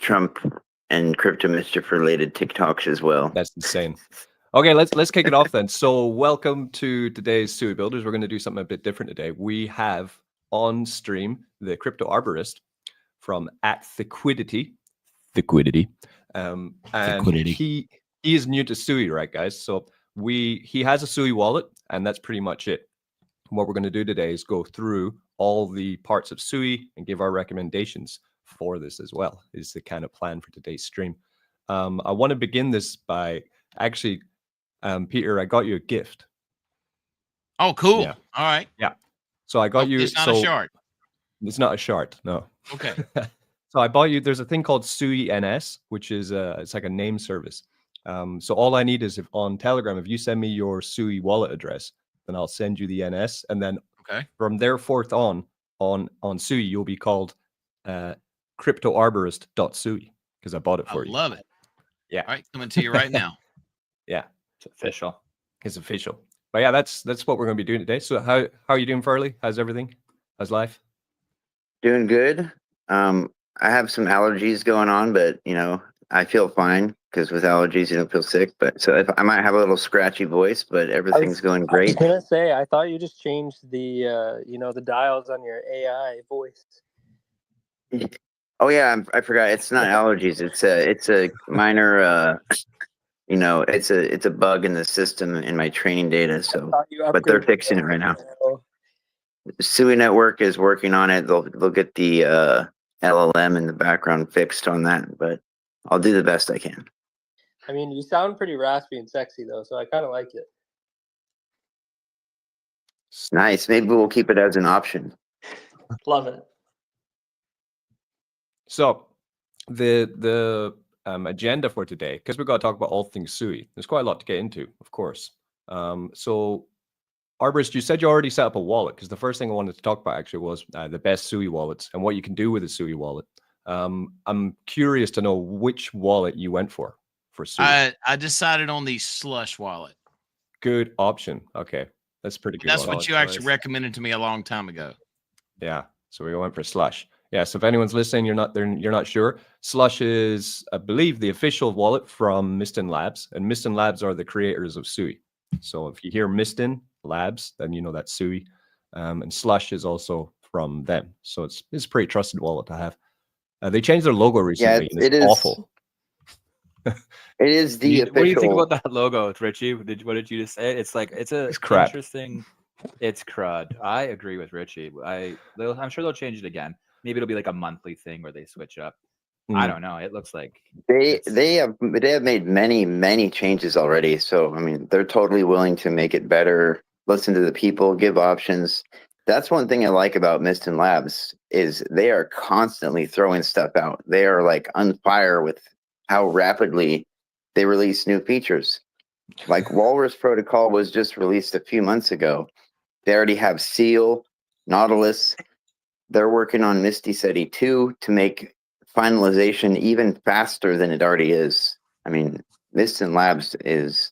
Trump and crypto mischief related TikToks as well. That's insane. Okay, let's kick it off then. So welcome to today's Sui Builders. We're going to do something a bit different today. We have on stream the crypto arborist from @Thiquidity. And he is new to Sui, right, guys? So he has a Sui wallet, and that's pretty much it. What we're going to do today is go through all the parts of Sui and give our recommendations for this as well, is the kind of plan for today's stream. I want to begin this by actually, Peter, I got you a gift. Oh, cool. Yeah. All right. Yeah. So I got you. It's not a shard. It's not a shard. No. Okay. So I bought you, there's a thing called Sui NS, which is it's like a name service. So all I need is on Telegram, if you send me your Sui wallet address, then I'll send you the NS. And then from there forth on Sui, you'll be called cryptoarborist.sui because I bought it for you. I love it. Yeah. All right. Coming to you right now. Yeah. It's official. It's official. But yeah, that's what we're going to be doing today. So how are you doing, Farley? How's everything? How's life? Doing good. I have some allergies going on, but I feel fine because with allergies you don't feel sick. But so I might have a little scratchy voice, but everything's going great. I was gonna say, I thought you just changed the the dials on your AI voice. Oh yeah, I forgot. It's not allergies. It's a minor. It's a bug in the system in my training data. So, but they're fixing it right now. Sui Network is working on it. They'll get the LLM in the background fixed on that, but I'll do the best I can. I mean, you sound pretty raspy and sexy though, so I kind of like it. Nice. Maybe we'll keep it as an option. Love it. So the agenda for today, because we've got to talk about all things Sui. There's quite a lot to get into, of course. So Arborist, you said you already set up a wallet, because the first thing I wanted to talk about actually was the best Sui wallets and what you can do with a Sui wallet. I'm curious to know which wallet you went for Sui. I decided on the Slush wallet. Good option. Okay, that's pretty good. That's what you actually recommended to me a long time ago. Yeah, so we went for Slush. Yeah, so if anyone's listening, you're not sure. Slush is, I believe, the official wallet from Mistin Labs, and Mistin Labs are the creators of Sui. So if you hear Mistin Labs, then you know that's Sui, and Slush is also from them. So it's a pretty trusted wallet to have. They changed their logo recently. Yeah, it is awful. It is the official. What do you think about that logo, Richie? What did you just say? It's like it's crap. Interesting. It's crud. I agree with Richie. I'm sure they'll change it again. Maybe it'll be like a monthly thing where they switch up. I don't know. It looks like they have made many changes already. So I mean, they're totally willing to make it better. Listen to the people, give options. That's one thing I like about Mistin Labs is they are constantly throwing stuff out. They are like on fire with how rapidly they release new features. Like Walrus Protocol was just released a few months ago. They already have Seal, Nautilus. They're working on Misty SETI 2 to make finalization even faster than it already is. I mean, Mistin Labs is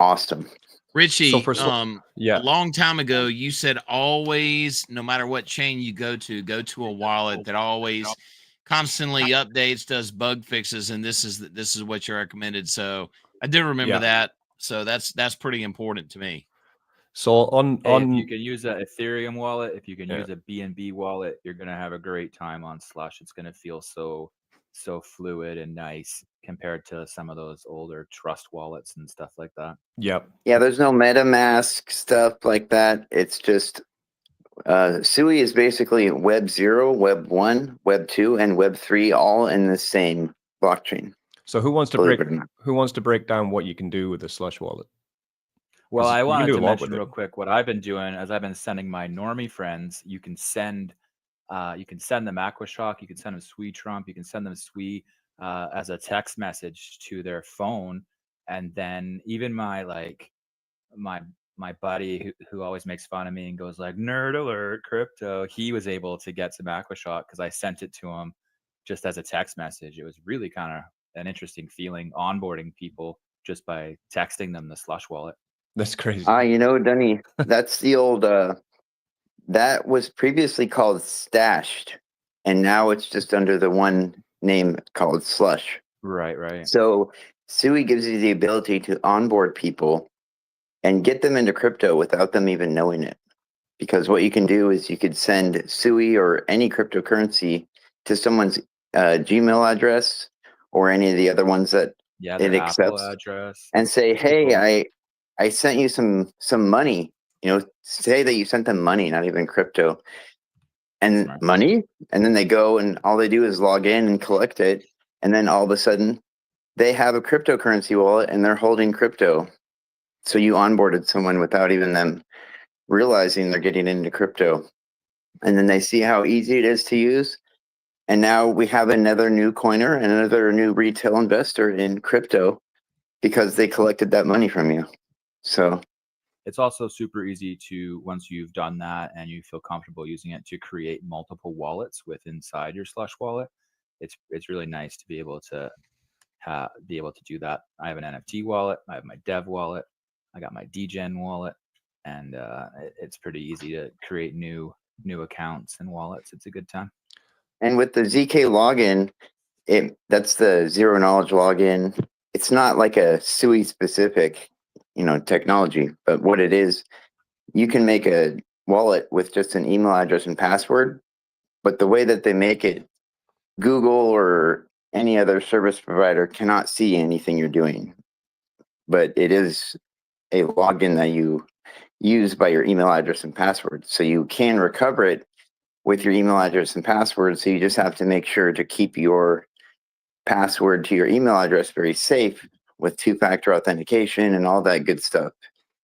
awesome. Richie, So a long time ago, you said always, no matter what chain you go to a wallet that always constantly updates, does bug fixes, and this is what you recommended. So I do remember that. So that's pretty important to me. So if you can use an Ethereum wallet, if you can use a BNB wallet, you're gonna have a great time on Slush. It's gonna feel so fluid and nice compared to some of those older trust wallets and stuff like that. Yep. Yeah, there's no MetaMask stuff like that. It's just Sui is basically Web 0, Web 1, Web 2, and Web 3 all in the same blockchain. So who wants to break down what you can do with the Slush wallet? Well, I wanted to mention real quick what I've been doing as I've been sending my normie friends. You can send them Aquashock, you can send them Sui Trump, you can send them Sui as a text message to their phone, and then even my buddy who always makes fun of me and goes like nerd alert crypto, he was able to get some Aquashock because I sent it to him just as a text message. It was really kind of an interesting feeling onboarding people just by texting them the Slush wallet. That's crazy. Dunny, that's the old that was previously called Stashed, and now it's just under the one name called Slush. Right. So Sui gives you the ability to onboard people and get them into crypto without them even knowing it. Because what you can do is you could send Sui or any cryptocurrency to someone's Gmail address or any of the other ones that it their accepts, Apple address, and say, Pretty hey, cool. I sent you some money. Say that you sent them money, not even crypto, and Smart. money, and then they go and all they do is log in and collect it, and then all of a sudden they have a cryptocurrency wallet and they're holding crypto. So you onboarded someone without even them realizing they're getting into crypto, and then they see how easy it is to use. And now we have another new coiner and another new retail investor in crypto because they collected that money from you. So it's also super easy to, once you've done that and you feel comfortable using it, to create multiple wallets inside your Slush wallet. It's really nice to be able to do that. I have an NFT wallet, I have my dev wallet, I got my degen wallet, and it's pretty easy to create new accounts and wallets. It's a good time. And with the ZK login, that's the zero knowledge login. It's not like a Sui specific, technology, but what it is, you can make a wallet with just an email address and password. But the way that they make it, Google or any other service provider cannot see anything you're doing. But it is a login that you use by your email address and password. So you can recover it with your email address and password. So you just have to make sure to keep your password to your email address very safe with two-factor authentication and all that good stuff,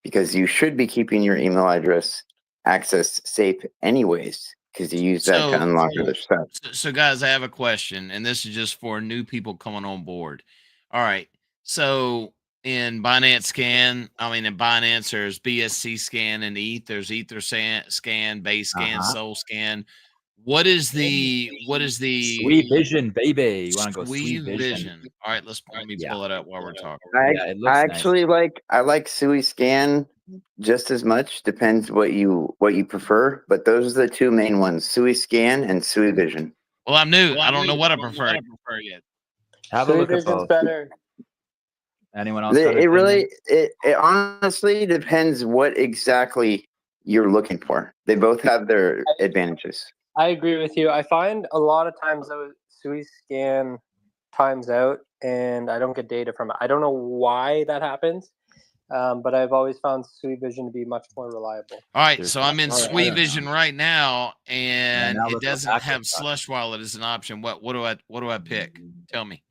because you should be keeping your email address access safe anyways, because you use that to unlock other stuff. So guys, I have a question, and this is just for new people coming on board. All right. So in Binance, there's BSC Scan and ETH. There's Ether Scan, Base Scan, Soul Scan. What is the Sui Vision, baby? You want to go Sui Vision? All right, let me pull it up while we're talking. It looks I actually nice. I like Sui Scan just as much. Depends what you prefer, but those are the two main ones: Sui Scan and Sui Vision. Well, I'm new. I don't know what I prefer yet. Have a Sui look at Vision's both. better. Anyone else? It honestly depends what exactly you're looking for. They both have their advantages. I agree with you. I find a lot of times though Sui Scan times out and I don't get data from it. I don't know why that happens, but I've always found Sui Vision to be much more reliable. All right, so I'm in Sui Vision right now, and it doesn't have Slush Wallet as an option. What do I pick? Tell me.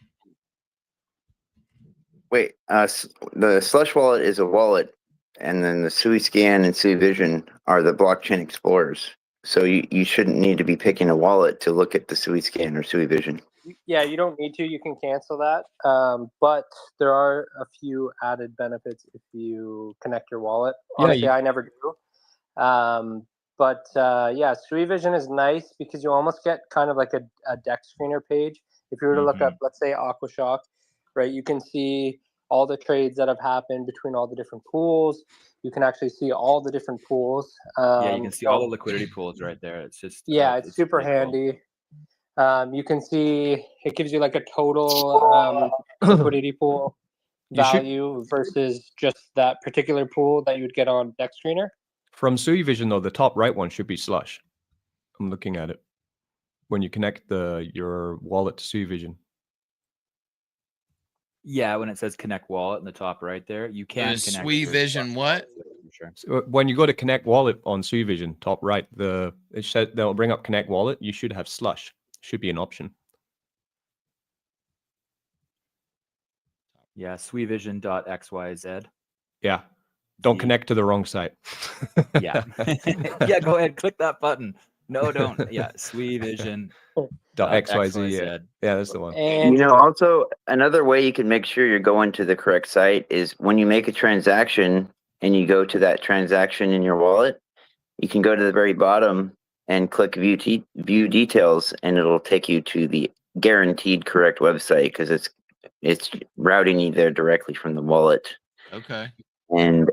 Wait, the Slush Wallet is a wallet, and then the Sui Scan and Sui Vision are the blockchain explorers. So you shouldn't need to be picking a wallet to look at the Sui Scan or Sui Vision. Yeah, you don't need to. You can cancel that. But there are a few added benefits if you connect your wallet. Honestly, I never do. But Sui Vision is nice because you almost get kind of like a deck screener page. If you were to look up, let's say, Aquashock, right, you can see all the trades that have happened between all the different pools. You can actually see all the different pools. You can see all the liquidity pools right there. It's just it's super handy. Cool. You can see it gives you like a total liquidity pool value versus just that particular pool that you would get on Deck Screener. From Sui Vision, though, the top right one should be Slush. I'm looking at it. When you connect your wallet to Sui Vision. Yeah, when it says connect wallet in the top right there, you can connect Sui Vision what? Sure. So when you go to connect wallet on Sui Vision, top right, they'll bring up connect wallet. You should have Slush. Should be an option. Yeah, suivision.xyz. Yeah. Don't connect to the wrong site. Yeah. Yeah, go ahead. Click that button. No, don't. Yeah, suivision.xyz. Yeah, that's the one. And also another way you can make sure you're going to the correct site is when you make a transaction and you go to that transaction in your wallet, you can go to the very bottom and click view details, and it'll take you to the guaranteed correct website because it's routing you there directly from the wallet. Okay. And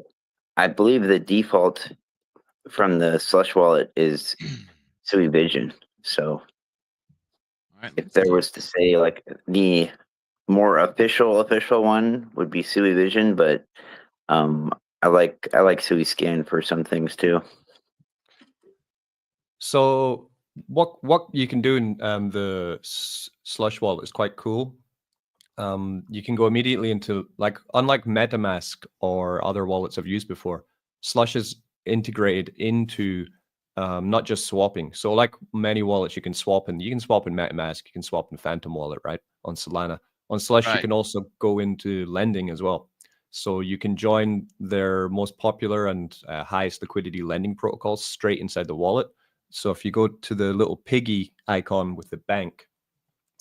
I believe the default from the Slush wallet is Sui Vision. So, all right, if there was to say like the more official one would be Sui Vision, but I like Sui Scan for some things too. So what you can do in the Slush wallet is quite cool. You can go immediately into, like, unlike MetaMask or other wallets I've used before, Slush is integrated into not just swapping. So like many wallets, you can swap in MetaMask, you can swap in Phantom Wallet, right, on Solana. On Slush, you can also go into lending as well. So you can join their most popular and highest liquidity lending protocols straight inside the wallet. So if you go to the little piggy icon with the bank,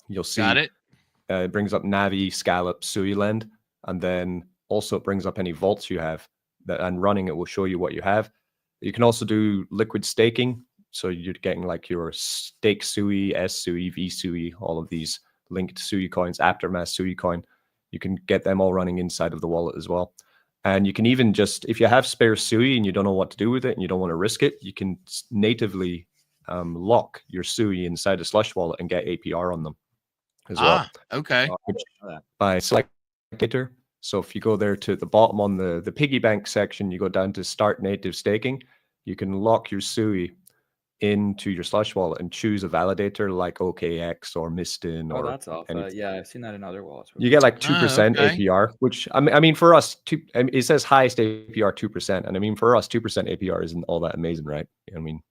you'll see it brings up Navi, Scallop, Sui Lend, and then also it brings up any vaults you have. And running it will show you what you have. You can also do liquid staking. So you're getting like your stake Sui, S Sui, V Sui, all of these linked Sui coins, Aftermath Sui coin. You can get them all running inside of the wallet as well. And you can even just, if you have spare Sui and you don't know what to do with it and you don't want to risk it, you can natively lock your Sui inside a Slush wallet and get APR on them as well. Okay. By selector. So if you go there to the bottom on the piggy bank section, you go down to start native staking, you can lock your Sui into your Slush wallet and choose a validator like OKX or Mistin. Oh, that's alpha. Yeah, I've seen that in other wallets. You get like 2% APR, which I mean for us, it says highest APR 2%, and I mean for us, 2% APR isn't all that amazing, right? I mean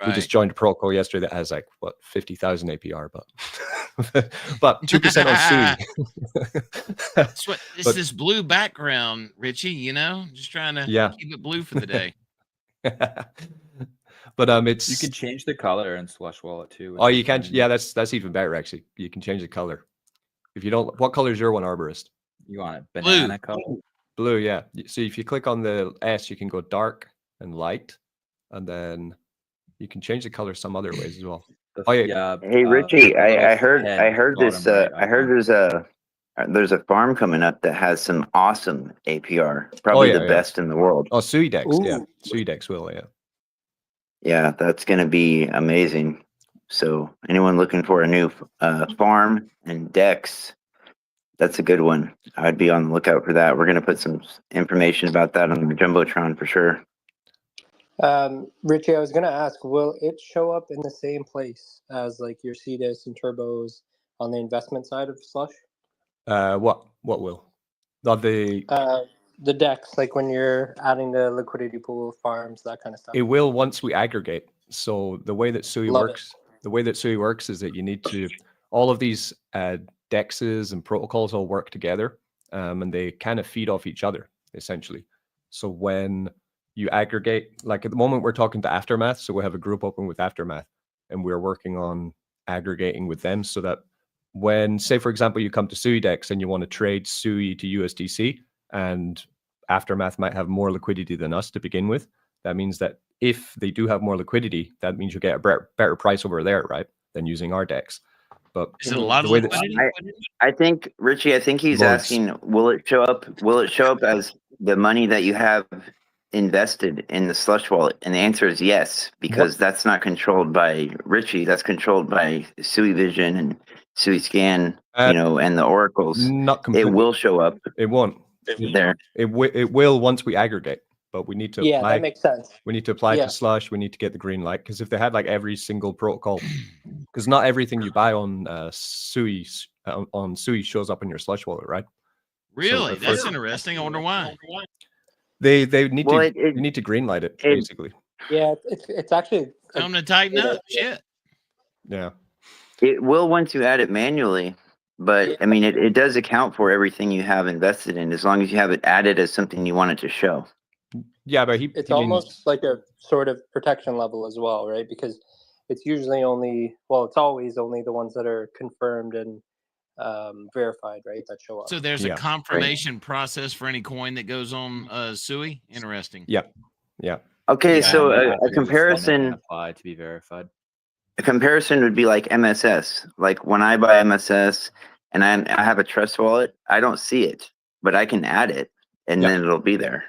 we just joined a protocol yesterday that has like what 50,000 APR, but 2% on Sui. It's this blue background, Richie. You know, just trying to keep it blue for the day. But it's you can change the color in Slush wallet too. Oh, you can. Yeah, that's even better actually. You can change the color. If you don't, what color is your one, Arborist? You want it banana color? Blue, yeah. So if you click on the S, you can go dark and light, and then you can change the color some other ways as well. Hey Richie, I heard there's a farm coming up that has some awesome APR, probably the best in the world. Oh, SuiDex, yeah. SuiDex will, yeah. Yeah, that's going to be amazing. So anyone looking for a new farm and Dex, that's a good one. I'd be on the lookout for that. We're going to put some information about that on the Jumbotron for sure. Richie, I was going to ask, will it show up in the same place as like your CDIS and turbos on the investment side of Slush? What will? The DEX, like when you're adding the liquidity pool, farms, that kind of stuff. It will once we aggregate. So the way that Sui works, is that you need to, all of these DEXs and protocols all work together, and they kind of feed off each other essentially. So when you aggregate, like at the moment we're talking to Aftermath, so we have a group open with Aftermath, and we're working on aggregating with them so that when, say for example, you come to SuiDex and you want to trade Sui to USDC, and Aftermath might have more liquidity than us to begin with. That means that if they do have more liquidity, that means you get a better price over there, right, than using our DEX. But is it a lot of liquidity? I think Richie, he's asking, will it show up as the money that you have invested in the Slush wallet? And the answer is yes, because that's not controlled by Richie. That's controlled by Sui Vision and Sui Scan, and the oracles. Not completely. It will show up. It won't. There. It will once we aggregate, but we need to apply. Yeah, that makes sense. We need to apply to Slush. We need to get the green light, because if they had like every single protocol, because not everything you buy on Sui shows up in your Slush wallet, right? Really? So that's interesting. I wonder why. They need you need to green light it basically. Yeah, it's actually time to tighten up. Shit. Yeah. It will once you add it manually, but I mean, it does account for everything you have invested in, as long as you have it added as something you want it to show. Yeah, but it's almost like a sort of protection level as well, right? Because it's usually it's always only the ones that are confirmed and verified, right, that show up. So there's a confirmation process for any coin that goes on Sui. Interesting. Yeah. Okay, so a comparison apply to be verified. A comparison would be like MSS. Like when I buy MSS and I have a trust wallet, I don't see it, but I can add it, and then it'll be there.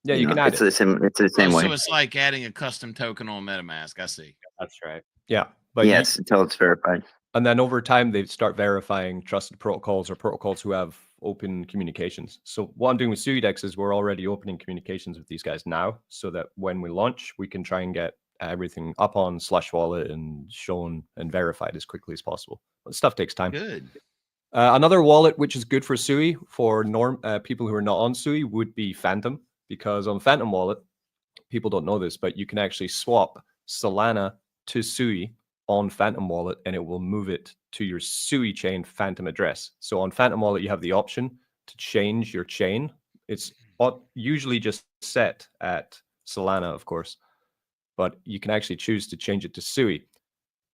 Yeah, you can add it. It's the same way. So it's like adding a custom token on MetaMask. I see. That's right. Yeah, but yes, until it's verified. And then over time, they start verifying trusted protocols or protocols who have open communications. So what I'm doing with SuiDex is we're already opening communications with these guys now, so that when we launch, we can try and get everything up on Slush Wallet and shown and verified as quickly as possible. But stuff takes time. Good. Another wallet which is good for Sui for people who are not on Sui would be Phantom, because on Phantom Wallet, people don't know this, but you can actually swap Solana to Sui on Phantom Wallet, and it will move it to your Sui Chain Phantom address. So on Phantom Wallet, you have the option to change your chain. It's usually just set at Solana, of course, but you can actually choose to change it to Sui.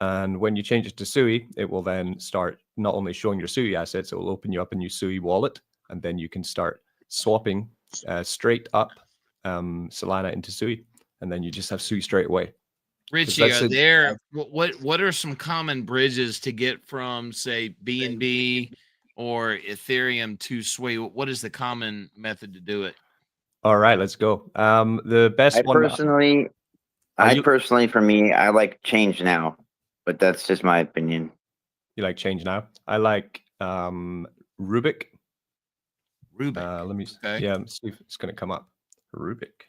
And when you change it to Sui, it will then start not only showing your Sui assets, it will open you up a new Sui wallet, and then you can start swapping straight up Solana into Sui, and then you just have Sui straight away. Richie, what are some common bridges to get from, say, BNB or Ethereum to Sui? What is the common method to do it? All right, let's go. The best one. Personally, for me, I like Change Now, but that's just my opinion. You like Change Now? I like Rubik. Rubik. Let me. Okay. Yeah, let's see if it's going to come up. Rubik.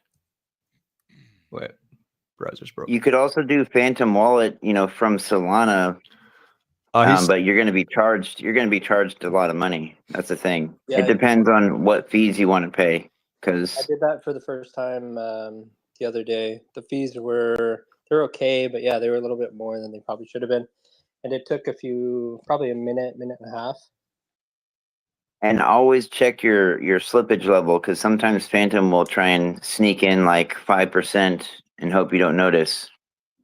Wait. Browser's broke. You could also do Phantom Wallet, from Solana, but you're going to be charged. You're going to be charged a lot of money. That's the thing. Yeah, it depends on what fees you want to pay. Because I did that for the first time the other day. The fees they're okay, but yeah, they were a little bit more than they probably should have been, and it took probably a minute and a half. And always check your slippage level, because sometimes Phantom will try and sneak in like 5% and hope you don't notice.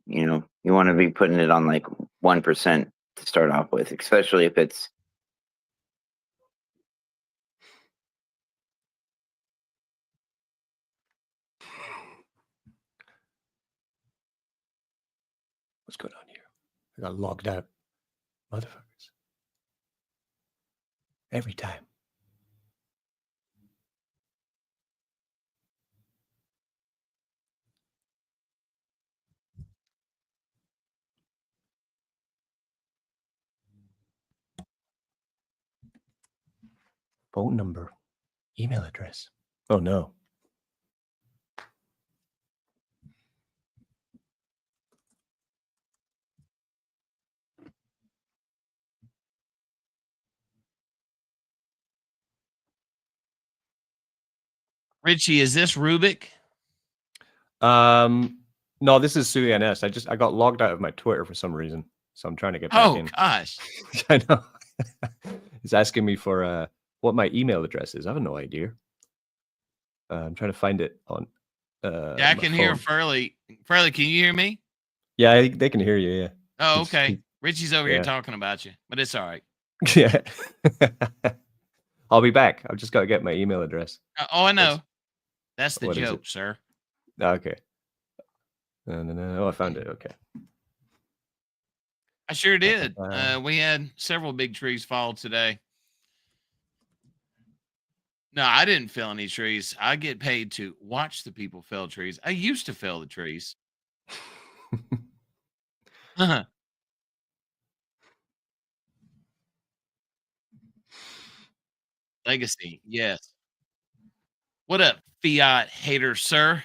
You want to be putting it on like 1% to start off with, especially if it's. What's going on here? I got logged out. Motherfuckers. Every time. Phone number, email address. Oh no. Richie, is this Rubik? No, this is Sui NS. I got logged out of my Twitter for some reason, so I'm trying to get back in. Oh gosh. I know. It's asking me for what my email address is. I have no idea. I'm trying to find it on. Yeah, I can hear Furley. Furley, can you hear me? Yeah, they can hear you. Yeah. Oh, okay. Richie's over here talking about you, but it's all right. Yeah. I'll be back. I've just got to get my email address. Oh, I know. That's the joke, sir. Okay. No. Oh, I found it. Okay. I sure did. We had several big trees fall today. No, I didn't fell any trees. I get paid to watch the people fell trees. I used to fell the trees. Legacy, yes. What up, fiat hater, sir?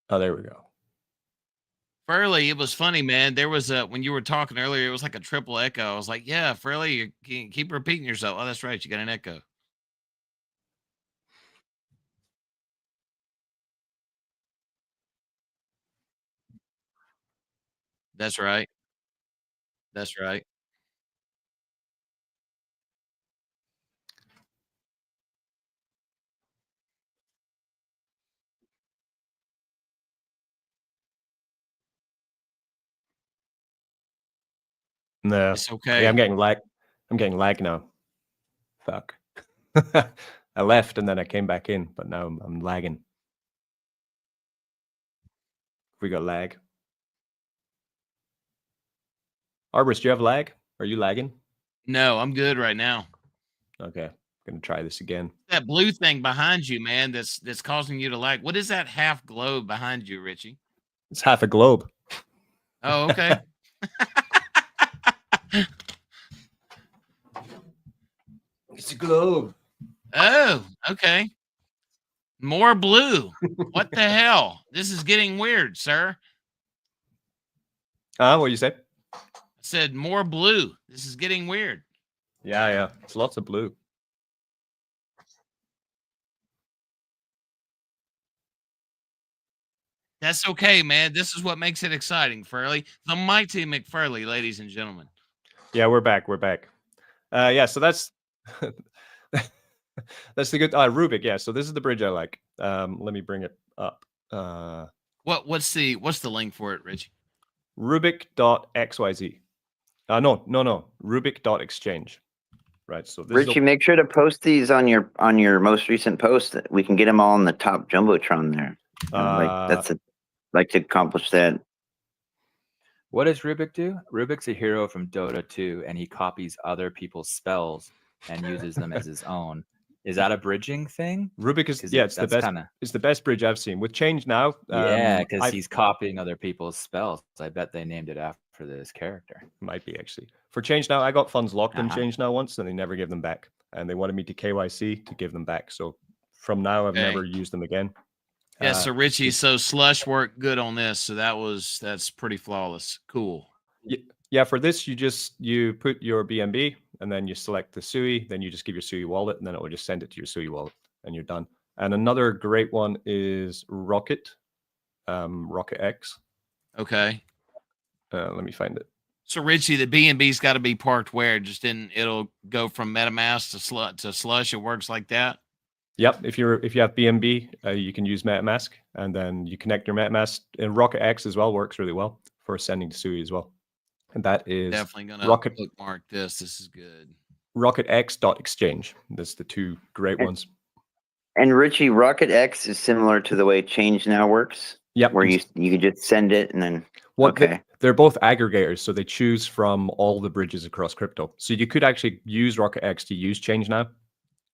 Oh, there we go. Furley, it was funny, man. There was when you were talking earlier, it was like a triple echo. I was like, yeah, Furley, you keep repeating yourself. Oh, that's right. You got an echo. That's right. That's right. No, it's okay. Yeah, I'm getting lag now. Fuck. I left and then I came back in, but now I'm lagging. We got lag. Arborist, do you have lag? Are you lagging? No, I'm good right now. Okay. Gonna try this again. That blue thing behind you, man, that's causing you to lag. What is that half globe behind you, Richie? It's half a globe. Oh, okay. It's a globe. Oh, okay. More blue. What the hell? This is getting weird, sir. What you say? I said more blue. This is getting weird. Yeah. It's lots of blue. That's okay, man. This is what makes it exciting, Furley. The mighty McFurley, ladies and gentlemen. Yeah, we're back. Yeah, so that's that's the good Rubik. Yeah, so this is the bridge I like. Let me bring it up. What's the link for it, Richie? Rubik.xyz. No. Rubik.exchange. Right. So this Richie, make sure to post these on your most recent post. We can get them all on the top jumbotron there. Like to accomplish that. What does Rubik do? Rubik's a hero from Dota 2, and he copies other people's spells and uses them as his own. Is that a bridging thing? Rubik is it's the best. It's the best bridge I've seen. With Change now, yeah, because he's copying other people's spells. I bet they named it after this character. Might be actually. For Change now, I got funds locked in Change now once, and they never gave them back. And they wanted me to KYC to give them back. So from now, I've never used them again. Yeah, so Richie, so Slush worked good on this, so that's pretty flawless. Cool. Yeah, for this you put your BNB and then you select the Sui, then you just give your Sui wallet, and then it will just send it to your Sui wallet, and you're done. And another great one is Rocket, Rocket X. Okay. Let me find it. So Richie, the BNB's got to be parked where? It'll go from MetaMask to Slush. It works like that. Yep, if you have BNB, you can use MetaMask, and then you connect your MetaMask. And Rocket X as well works really well for sending to Sui as well. And that is definitely gonna bookmark this. This is good. RocketX.exchange. That's the two great ones. And Richie, Rocket X is similar to the way Change now works. Yep. Where you could just send it and then they're both aggregators, so they choose from all the bridges across crypto. So you could actually use Rocket X to use Change now.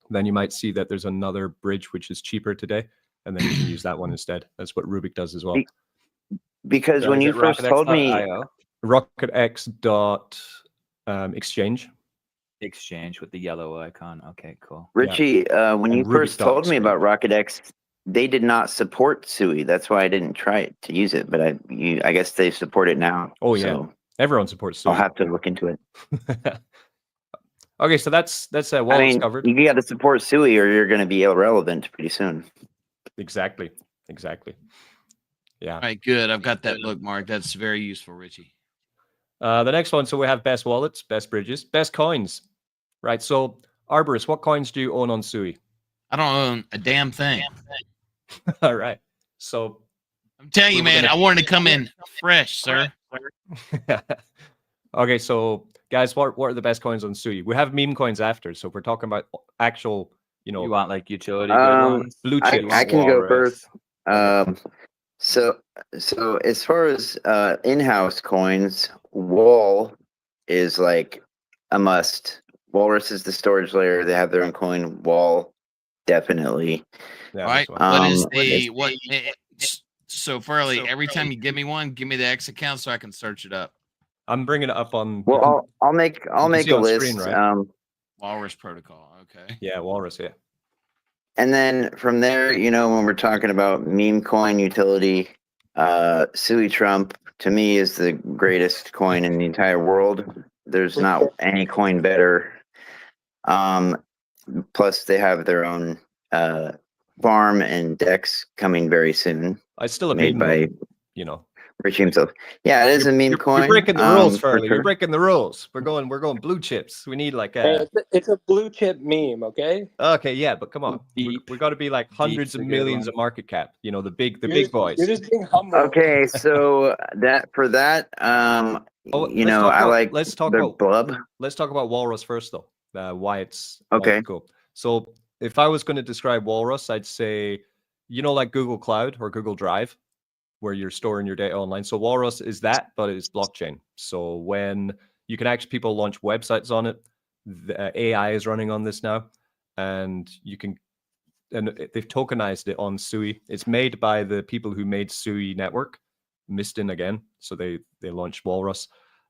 Then you might see that there's another bridge which is cheaper today, and then you can use that one instead. That's what Rubik does as well. Because when you first told me RocketX.exchange. Exchange with the yellow icon. Okay, cool. Richie, when you first told me about Rocket X, they did not support Sui. That's why I didn't try it to use it, but I guess they support it now. Oh yeah, so everyone supports Sui. I'll have to look into it. Okay, so that's well covered. You got to support Sui, or you're going to be irrelevant pretty soon. Exactly. Yeah. All right, good. I've got that bookmark. That's very useful, Richie. The next one. So we have best wallets, best bridges, best coins. Right. So Arborist, what coins do you own on Sui? I don't own a damn thing. All right. So I'm telling you, man, I wanted to come in fresh, sir. Okay, so guys, what are the best coins on Sui? We have meme coins after, so if we're talking about actual, you want like utility ones? Blue chip. I can go first. So as far as in-house coins, Wall is like a must. Walrus is the storage layer. They have their own coin. Wall, definitely. Yeah, right. So Furley, every time you give me one, give me the X account so I can search it up. I'm bringing it up on. Well, I'll make a list. Screen, right? Walrus protocol. Okay. Yeah, Walrus. Yeah. And then from there, when we're talking about meme coin utility, Sui Trump to me is the greatest coin in the entire world. There's not any coin better. Plus, they have their own farm and decks coming very soon. I still have made by Richie himself. Yeah, it is a meme coin. You're breaking the rules, Furley. You're breaking the rules. We're going blue chips. We need like it's a blue chip meme, okay? Okay, yeah, but come on. We got to be like hundreds of millions of market cap. The big boys. You're just being humble. Okay, so I like. Let's talk about Blub. Let's talk about Walrus first, though. Why it's cool. So if I was going to describe Walrus, I'd say, like Google Cloud or Google Drive, where you're storing your data online. So Walrus is that, but it's blockchain. So when you can actually people launch websites on it, the AI is running on this now, and they've tokenized it on Sui. It's made by the people who made Sui Network, Mistin again. So they launched Walrus.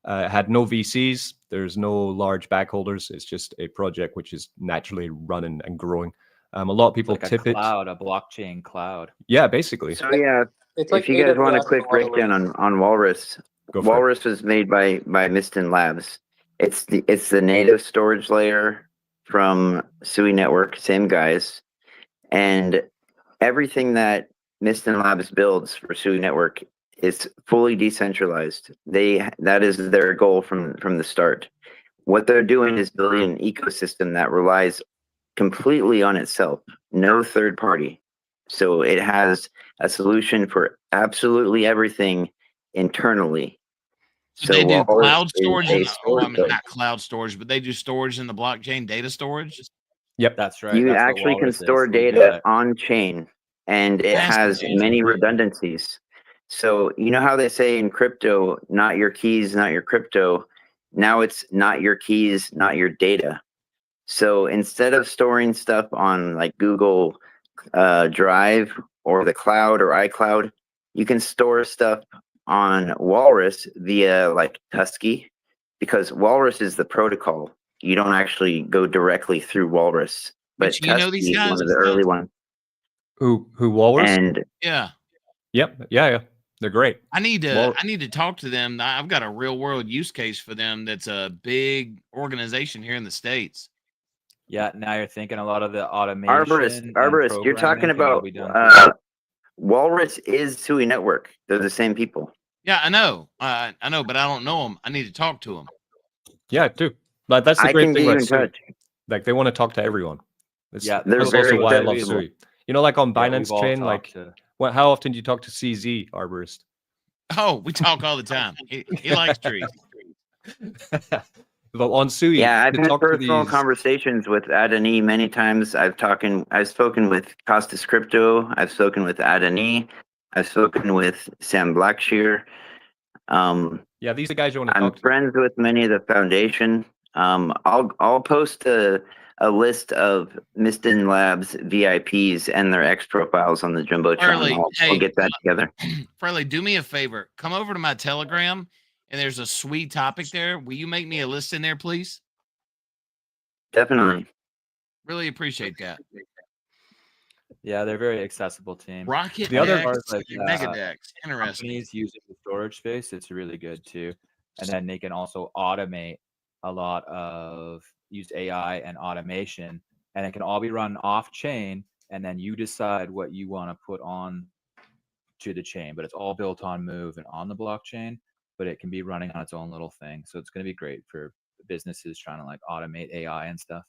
It had no VCs. There's no large backholders. It's just a project which is naturally running and growing. A lot of people like tip a cloud, a blockchain cloud. Yeah, basically. So yeah, it's if like you guys want a AWS quick breakdown on Walrus, Walrus was made by Mistin Labs. It's the native storage layer from Sui Network, same guys, and everything that Mistin Labs builds for Sui Network is fully decentralized. That is their goal from the start. What they're doing is building an ecosystem that relies completely on itself, no third party. So it has a solution for absolutely everything internally. So they do Walrus cloud storage, not cloud storage, but they do storage in the blockchain, data storage. Yep, that's right. You that's actually can store data on chain, and it has many redundancies. So you know how they say in crypto, not your keys, not your crypto. Now it's not your keys, not your data. So instead of storing stuff on like Google Drive or the cloud or iCloud, you can store stuff on Walrus via like Tusky, because Walrus is the protocol. You don't actually go directly through Walrus, but you know these Tusky is guys? one of the early ones. Who Walrus? And yeah, yeah, they're great. I need to talk to them. I've got a real world use case for them. That's a big organization here in the States. Yeah, now you're thinking a lot of the automation. Arborist, you're talking about Walrus is Sui Network. They're the same people. Yeah, I know, but I don't know them. I need to talk to them. Yeah, too. But that's the great thing about Sui. Like they want to talk to everyone. Yeah, that's also why I love Sui. You know, like on Binance Chain, like how often do you talk to CZ, Arborist? Oh, we talk all the time. He likes trees. But on Sui, yeah, I've had personal conversations with Adani many times. I've spoken with Costas Crypto. I've spoken with Adani. I've spoken with Sam Blackshear. Yeah, these are the guys you want to talk to. I'm friends with many of the foundation. I'll post a list of Mistin Labs VIPs and their X profiles on the Jumbotron. I'll get that together. Farley, do me a favor. Come over to my Telegram, and there's a sweet topic there. Will you make me a list in there, please? Definitely. Really appreciate that. Yeah, they're very accessible team. Rocket the other Dex, Mega Dex. Interesting. Companies using the storage space, it's really good too. And then they can also automate a lot of use AI and automation, and it can all be run off chain. And then you decide what you want to put on to the chain, but it's all built on Move and on the blockchain, but it can be running on its own little thing. So it's going to be great for businesses trying to like automate AI and stuff.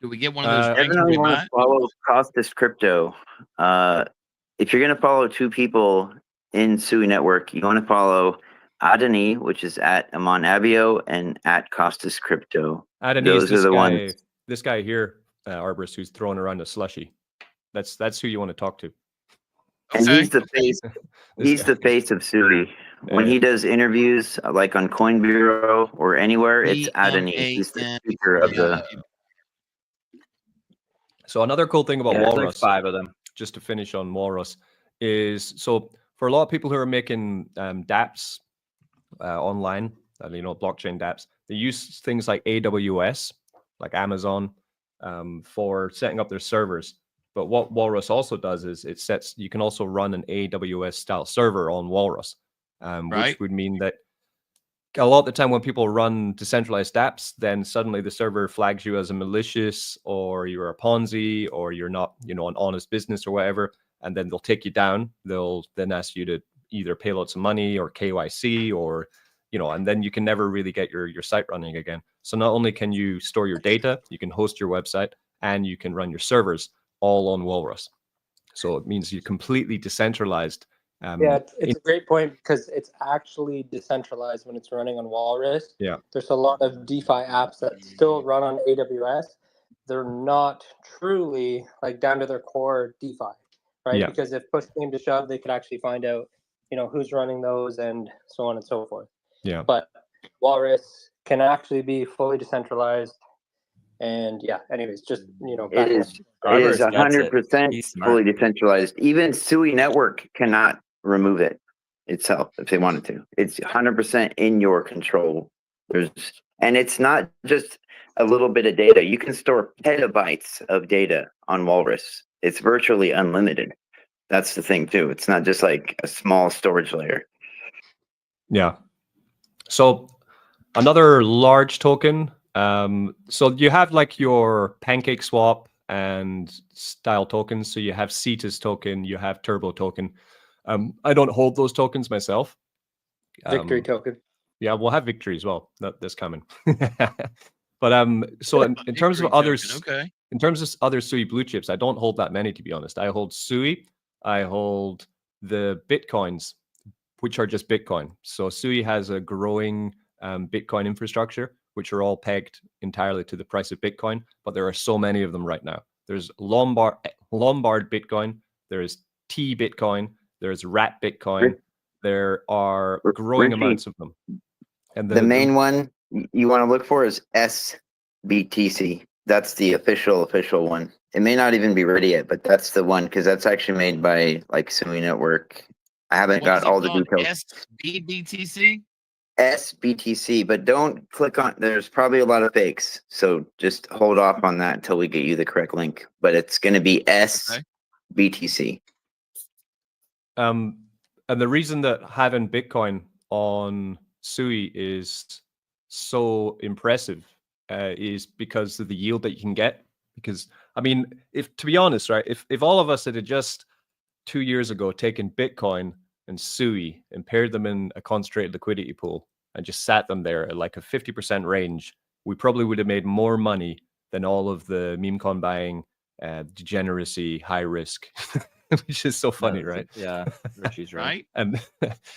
Do we get one of those? Definitely want to follow Costas Crypto. If you're going to follow two people in Sui Network, you want to follow Adani, which is at Amon Abio, and at Costas Crypto. Adani is this guy. This guy here, Arborist, who's throwing around a slushy. That's who you want to talk to. And he's the face. He's the face of Sui. When he does interviews, like on Coin Bureau or anywhere, it's Adani. He's the speaker of the. So another cool thing about Walrus, like 5 of them, just to finish on Walrus, is so for a lot of people who are making dApps online, blockchain dApps, they use things like AWS, like Amazon, for setting up their servers. But what Walrus also does is you can also run an AWS style server on Walrus, which would mean that a lot of the time when people run decentralized apps, then suddenly the server flags you as a malicious, or you're a Ponzi, or you're not, an honest business or whatever. And then they'll take you down. They'll then ask you to either pay lots of money or KYC, or, and then you can never really get your site running again. So not only can you store your data, you can host your website, and you can run your servers all on Walrus. So it means you're completely decentralized. It's a great point, because it's actually decentralized when it's running on Walrus. Yeah, there's a lot of DeFi apps that still run on AWS. They're not truly like down to their core DeFi, right? Yeah. Because if push came to shove, they could actually find out, who's running those and so on and so forth. Yeah. But Walrus can actually be fully decentralized, And yeah, anyways, just it is 100% fully decentralized. Even Sui Network cannot remove it itself if they wanted to. It's 100% in your control. And it's not just a little bit of data. You can store petabytes of data on Walrus. It's virtually unlimited. That's the thing too. It's not just like a small storage layer. Yeah. So another large token. So you have like your Pancake Swap and style tokens. So you have Cetus token, you have Turbo token. I don't hold those tokens myself. Victory token. Yeah, we'll have Victory as well. That's coming. But so in terms of others, okay. In terms of other Sui blue chips, I don't hold that many, to be honest. I hold Sui, I hold the Bitcoins, which are just Bitcoin. So Sui has a growing Bitcoin infrastructure, which are all pegged entirely to the price of Bitcoin. But there are so many of them right now. There's Lombard Bitcoin, there's T Bitcoin, there's Rat Bitcoin. There are growing Richie, amounts of them. And the main one you want to look for is SBTC. That's the official one. It may not even be ready yet, but that's the one because that's actually made by like Sui Network. I haven't got all the details. SBTC? SBTC, but don't click on. There's probably a lot of fakes, so just hold off on that until we get you the correct link. But it's going to be SBTC. And the reason that having Bitcoin on Sui is so impressive is because of the yield that you can get. Because I mean, to be honest, right, if all of us had just 2 years ago taken Bitcoin and Sui and paired them in a concentrated liquidity pool and just sat them there at like a 50% range, we probably would have made more money than all of the meme coin buying, degeneracy, high risk, which is so funny, right? Yeah, Richie's right. And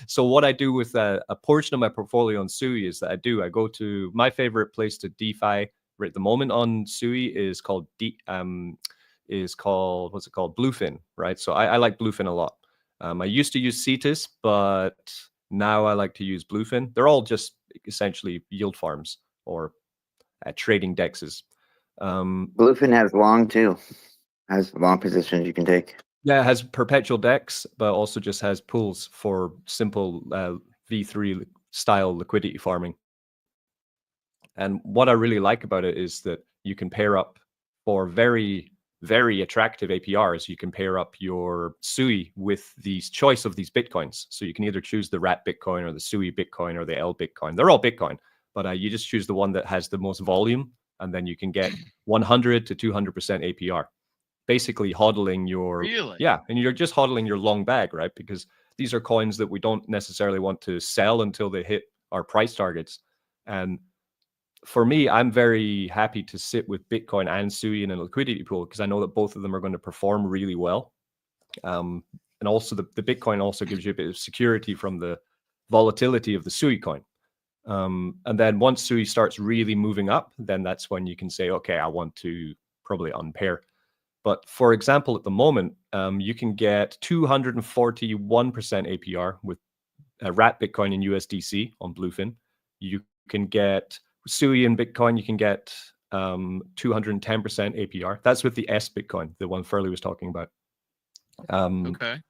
so what I do with a portion of my portfolio on Sui is that I go to my favorite place to DeFi right at the moment on Sui is called what's it called? Bluefin, right? So I like Bluefin a lot. I used to use Cetus, but now I like to use Bluefin. They're all just essentially yield farms or trading dexes. Bluefin has long too. Has long positions you can take. Yeah, it has perpetual DEX, but also just has pools for simple V3 style liquidity farming. And what I really like about it is that you can pair up for very, very attractive APRs. You can pair up your Sui with these choice of these Bitcoins. So you can either choose the Rat Bitcoin or the Sui Bitcoin or the L Bitcoin. They're all Bitcoin, but you just choose the one that has the most volume, and then you can get 100 to 200% APR. Basically hodling your and you're just hodling your long bag, right? Because these are coins that we don't necessarily want to sell until they hit our price targets. And for me, I'm very happy to sit with Bitcoin and Sui in a liquidity pool because I know that both of them are going to perform really well. And also the Bitcoin also gives you a bit of security from the volatility of the Sui coin. And then once Sui starts really moving up, then that's when you can say, okay, I want to probably unpair. But for example, at the moment, you can get 241% APR with Rat Bitcoin and USDC on Bluefin. You can get Sui and Bitcoin, you can get 210% APR. That's with the S Bitcoin, the one Furley was talking about. Okay.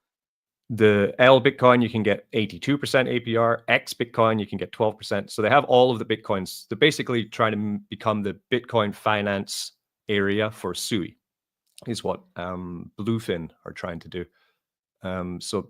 The L Bitcoin, you can get 82% APR. X Bitcoin, you can get 12%. So they have all of the Bitcoins. They're basically trying to become the Bitcoin finance area for Sui. Is what Bluefin are trying to do. So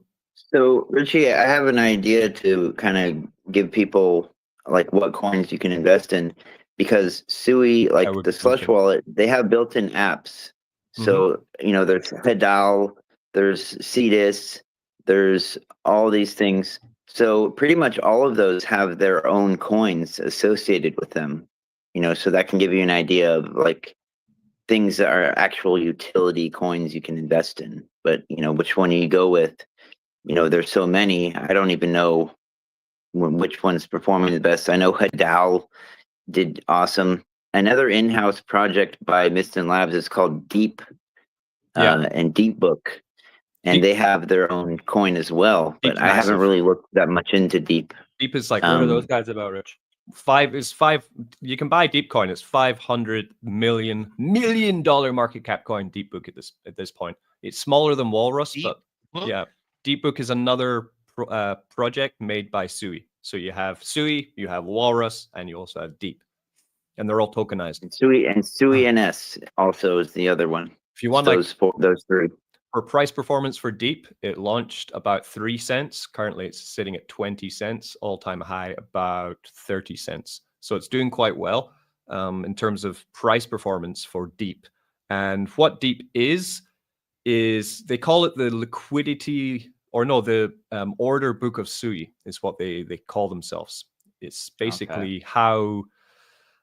Richie, I have an idea to kind of give people like what coins you can invest in, because Sui, like the Slush wallet, they have built-in apps. So there's Hedal, there's Cetus, there's all these things. So pretty much all of those have their own coins associated with them. So that can give you an idea of like things that are actual utility coins you can invest in. But which one you go with, there's so many, I don't even know which one's performing the best. I know Hedal did awesome. Another in-house project by Miston Labs is called Deep and Deep Book, and they have their own coin as well. But I haven't really looked that much into Deep. Deep is like what are those guys about, Rich? You can buy deep coin. It's $500 million market cap coin, deep book at this point. It's smaller than Walrus, but yeah, deep book is another project made by Sui. So you have Sui, you have Walrus, and you also have deep, and they're all tokenized. And Sui NS also is the other one. If you want those three. For price performance for deep, it launched about 3 cents. Currently, it's sitting at 20 cents. All-time high about 30 cents. So it's doing quite well in terms of price performance for deep. And what deep is they call it the liquidity, or no, the order book of Sui is what they call themselves. It's basically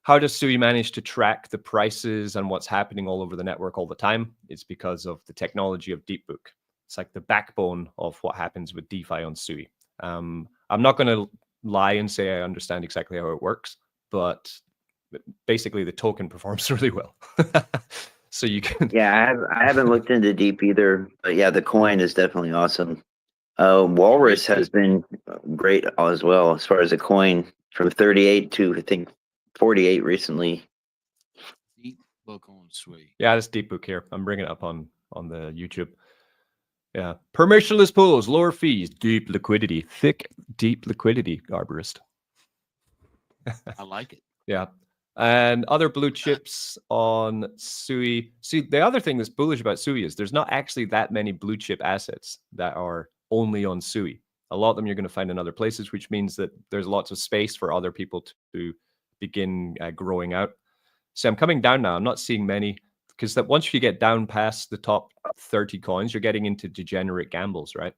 how does Sui manage to track the prices and what's happening all over the network all the time? It's because of the technology of Deepbook. It's like the backbone of what happens with DeFi on Sui. I'm not going to lie and say I understand exactly how it works, but basically the token performs really well. So you can. Yeah, I haven't looked into Deep either, but yeah, the coin is definitely awesome. Walrus has been great as well as far as a coin, from 38 to I think 48 recently. Deep book on Sui. Yeah, that's deep book here. I'm bringing it up on the YouTube. Yeah, permissionless pools, lower fees, deep liquidity, thick, deep liquidity. Arborist. I like it. Yeah, and other blue chips on Sui. See, the other thing that's bullish about Sui is there's not actually that many blue chip assets that are only on Sui. A lot of them you're going to find in other places, which means that there's lots of space for other people to begin growing out. So I'm coming down now. I'm not seeing many, because that once you get down past the top 30 coins, you're getting into degenerate gambles, right?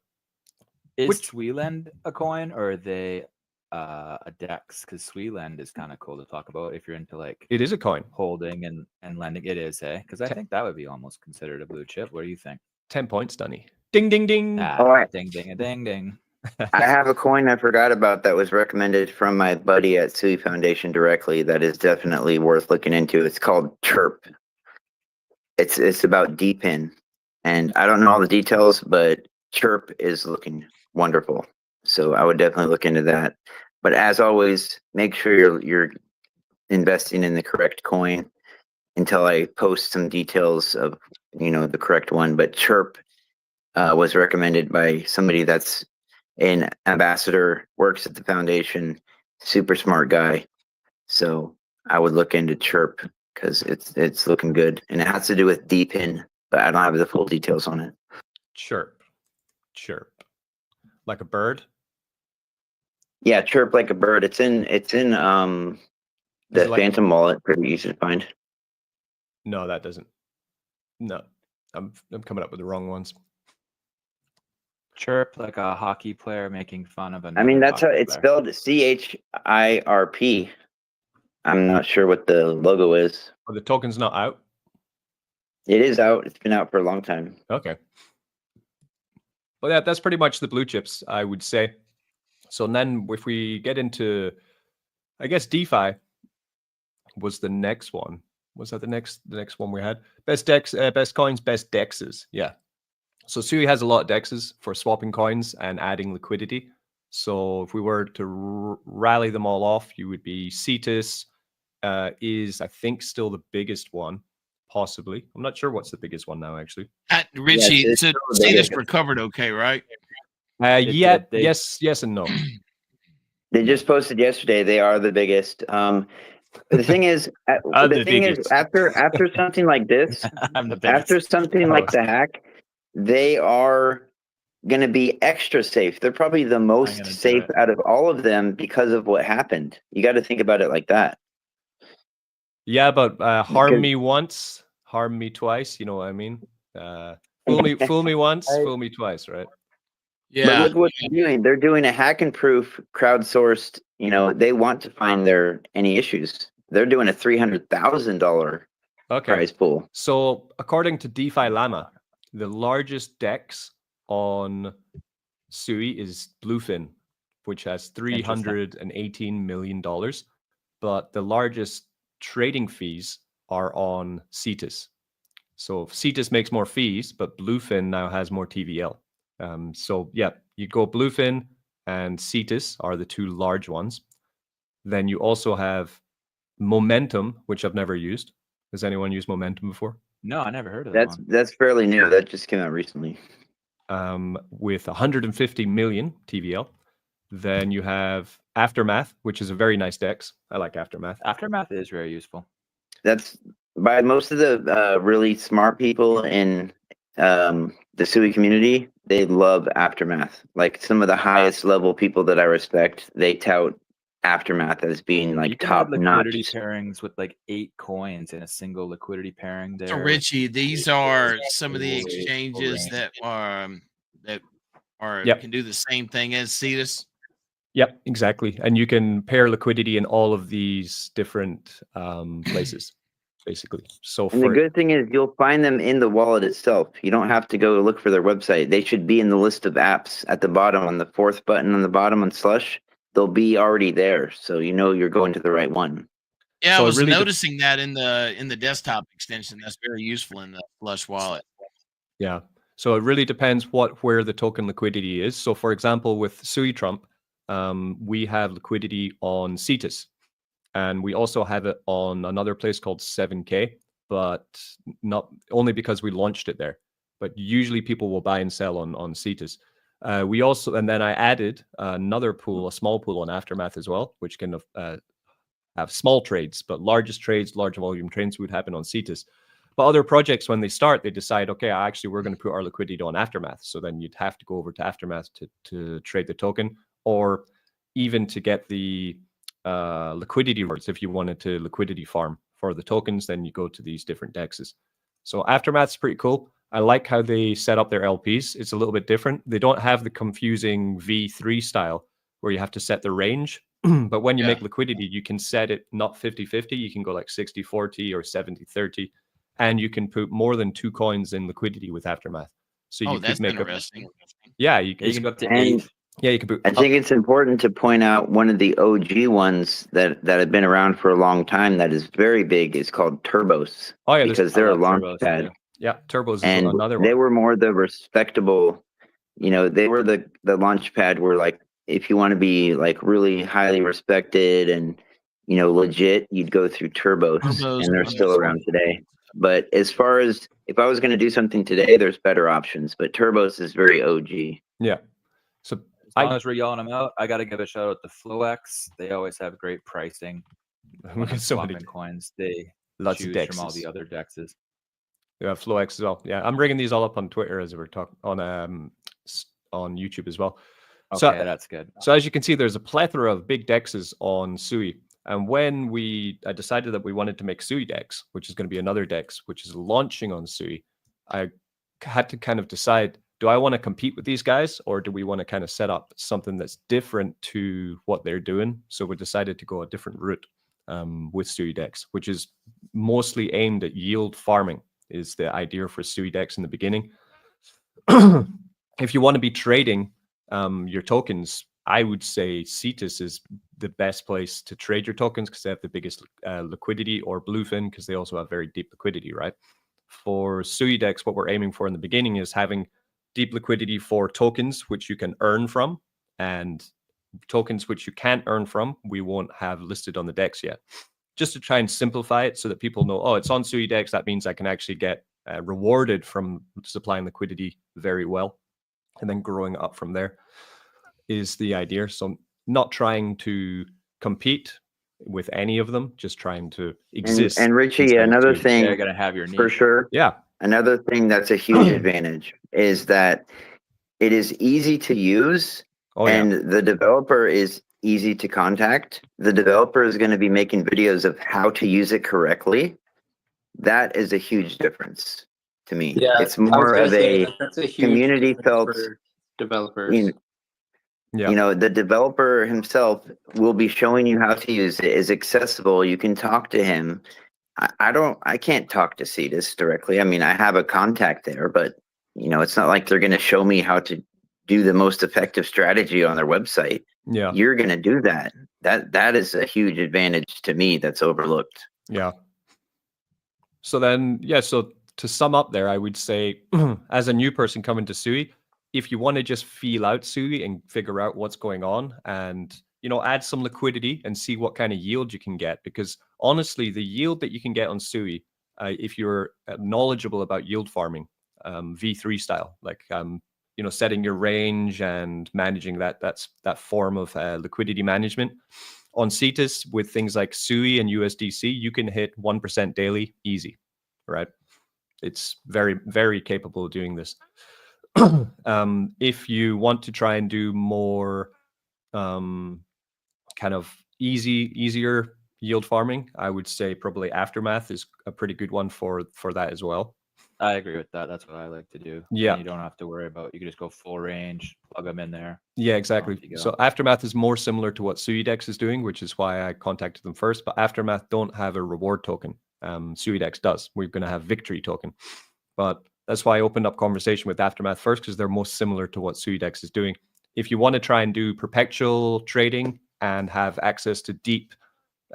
Is Sweeland a coin, or are they a DEX? Because Sweeland is kind of cool to talk about if you're into like. It is a coin. Holding and lending. It is, eh? Because I think that would be almost considered a blue chip. What do you think? 10 points, Dunny. Ding, ding, ding. Ding, ding, ding, ding. I have a coin I forgot about that was recommended from my buddy at Sui Foundation directly that is definitely worth looking into. It's called Chirp. It's about DPIN, and I don't know all the details, but Chirp is looking wonderful. So I would definitely look into that. But as always, make sure you're investing in the correct coin until I post some details of the correct one. But Chirp was recommended by somebody that's an ambassador, works at the foundation, super smart guy. So I would look into Chirp because it's looking good, and it has to do with DPIN, but I don't have the full details on it. Chirp, like a bird. Yeah, Chirp like a bird. It's in the Phantom wallet, pretty easy to find. No, that doesn't. No, I'm coming up with the wrong ones. Chirp, like a hockey player making fun of another. I mean, that's how it's spelled, CHIRP. I'm not sure what the logo is. Oh, the token's not out? It is out. It's been out for a long time. Okay. Well, yeah, that's pretty much the blue chips, I would say. So then if we get into, I guess DeFi was the next one. Was that the next one we had? Best decks, best coins, best dexes. Yeah. So Sui has a lot of dexes for swapping coins and adding liquidity. So if we were to rally them all off, you would be Cetus is, I think, still the biggest one, possibly. I'm not sure what's the biggest one now, actually. Richie, yes, so Cetus recovered okay, right? Yes and no. They just posted yesterday. They are the biggest. The thing is, after something like this, after something like the hack, they are going to be extra safe. They're probably the most safe out of all of them because of what happened. You got to think about it like that. Yeah, but harm me once, harm me twice. You know what I mean? Fool me once, fool me twice, right? Yeah. But look what they're doing. They're doing a hack and proof, crowdsourced. They want to find any issues. They're doing a $300,000 prize pool. So according to DeFi Llama, the largest DEX on Sui is Bluefin, which has $318 million. But the largest trading fees are on Cetus. So Cetus makes more fees, but Bluefin now has more TVL. So yeah, you go Bluefin and Cetus are the two large ones. Then you also have Momentum, which I've never used. Has anyone used Momentum before? No, I never heard of that one. That's fairly new. That just came out recently. With 150 million TVL. Then you have Aftermath, which is a very nice dex. I like Aftermath. Aftermath is very useful. That's by most of the really smart people in the Sui community. They love Aftermath. Like some of the highest level people that I respect, they tout Aftermath as being like top notch. Liquidity pairings with like 8 coins in a single liquidity pairing there. So Richie, these are some of the exchanges that can do the same thing as Cetus. Yep, exactly. And you can pair liquidity in all of these different places, basically. So and the good thing is you'll find them in the wallet itself. You don't have to go look for their website. They should be in the list of apps at the bottom on the 4th button on the bottom on Slush. They'll be already there, so you know you're going to the right one. Yeah, so I was really noticing that in the desktop extension. That's very useful in the Slush wallet. Yeah. So it really depends where the token liquidity is. So for example, with Sui Trump, we have liquidity on Cetus, and we also have it on another place called 7K, but not only because we launched it there. But usually people will buy and sell on Cetus. We also, and then I added another pool, a small pool on Aftermath as well, which can have small trades, but largest trades, large volume trades would happen on Cetus. But other projects, when they start, they decide, okay, actually, we're going to put our liquidity on Aftermath. So then you'd have to go over to Aftermath to trade the token, or even to get the liquidity rewards. If you wanted to liquidity farm for the tokens, then you go to these different dexes. So Aftermath's pretty cool. I like how they set up their LPs. It's a little bit different. They don't have the confusing V3 style where you have to set the range. But when you make liquidity, you can set it not 50-50. You can go like 60-40 or 70-30. And you can put more than 2 coins in liquidity with Aftermath. So you could make interesting. You can go up to 8. Yeah, you can put. I think it's important to point out one of the OG ones that have been around for a long time that is very big is called Turbos. Oh yeah, because they're a launch pad. Yeah, Turbos is and another one. They were more the respectable, they were the launch pad where like if you want to be like really highly respected and legit, you'd go through Turbos, and they're still around today. But as far as if I was going to do something today, there's better options. But Turbos is very OG. Yeah. So as long as we're yelling them out, I got to give a shout out to FlowX. They always have great pricing. So many coins. They lots choose of dexes from all the other dexes. Yeah, FlowX as well. Yeah, I'm bringing these all up on Twitter as we're talking on YouTube as well. Okay, so that's good. So as you can see, there's a plethora of big dexes on Sui. And when I decided that we wanted to make Sui Dex, which is going to be another Dex, which is launching on Sui, I had to kind of decide, do I want to compete with these guys, or do we want to kind of set up something that's different to what they're doing? So we decided to go a different route with Sui Dex, which is mostly aimed at yield farming, is the idea for Sui Dex in the beginning. If you want to be trading your tokens, I would say Cetus is the best place to trade your tokens because they have the biggest liquidity, or Bluefin because they also have very deep liquidity, right? For Sui Dex, what we're aiming for in the beginning is having deep liquidity for tokens which you can earn from, and tokens which you can't earn from, we won't have listed on the Dex yet. Just to try and simplify it so that people know, oh, it's on Sui Dex. That means I can actually get rewarded from supplying liquidity very well, and then growing up from there is the idea. So not trying to compete with any of them, just trying to exist. And Richie, another thing, you're gonna have your need. For sure. Yeah. Another thing that's a huge advantage is that it is easy to use, and the developer is easy to contact. The developer is going to be making videos of how to use it correctly. That is a huge difference to me. Yeah, it's more of that's a huge community felt for developers. The developer himself will be showing you how to use it. It's accessible. You can talk to him. I can't talk to Cetus directly. I mean, I have a contact there, but it's not like they're going to show me how to do the most effective strategy on their website. Yeah. You're going to do that. That is a huge advantage to me that's overlooked. Yeah. So then, so to sum up there, I would say as a new person coming to Sui, if you want to just feel out Sui and figure out what's going on and, add some liquidity and see what kind of yield you can get. Because honestly, the yield that you can get on Sui, if you're knowledgeable about yield farming, V3 style, like setting your range and managing that form of liquidity management. On Cetus, with things like Sui and USDC, you can hit 1% daily easy, right? It's very, very capable of doing this. If you want to try and do more kind of easier yield farming, I would say probably Aftermath is a pretty good one for that as well. I agree with that. That's what I like to do. Yeah. And you don't have to worry about, you can just go full range, plug them in there. Yeah, exactly. So Aftermath is more similar to what SuiDex is doing, which is why I contacted them first. But Aftermath don't have a reward token. SuiDex does. We're going to have victory token. But that's why I opened up conversation with Aftermath first, because they're most similar to what SuiDex is doing. If you want to try and do perpetual trading and have access to deep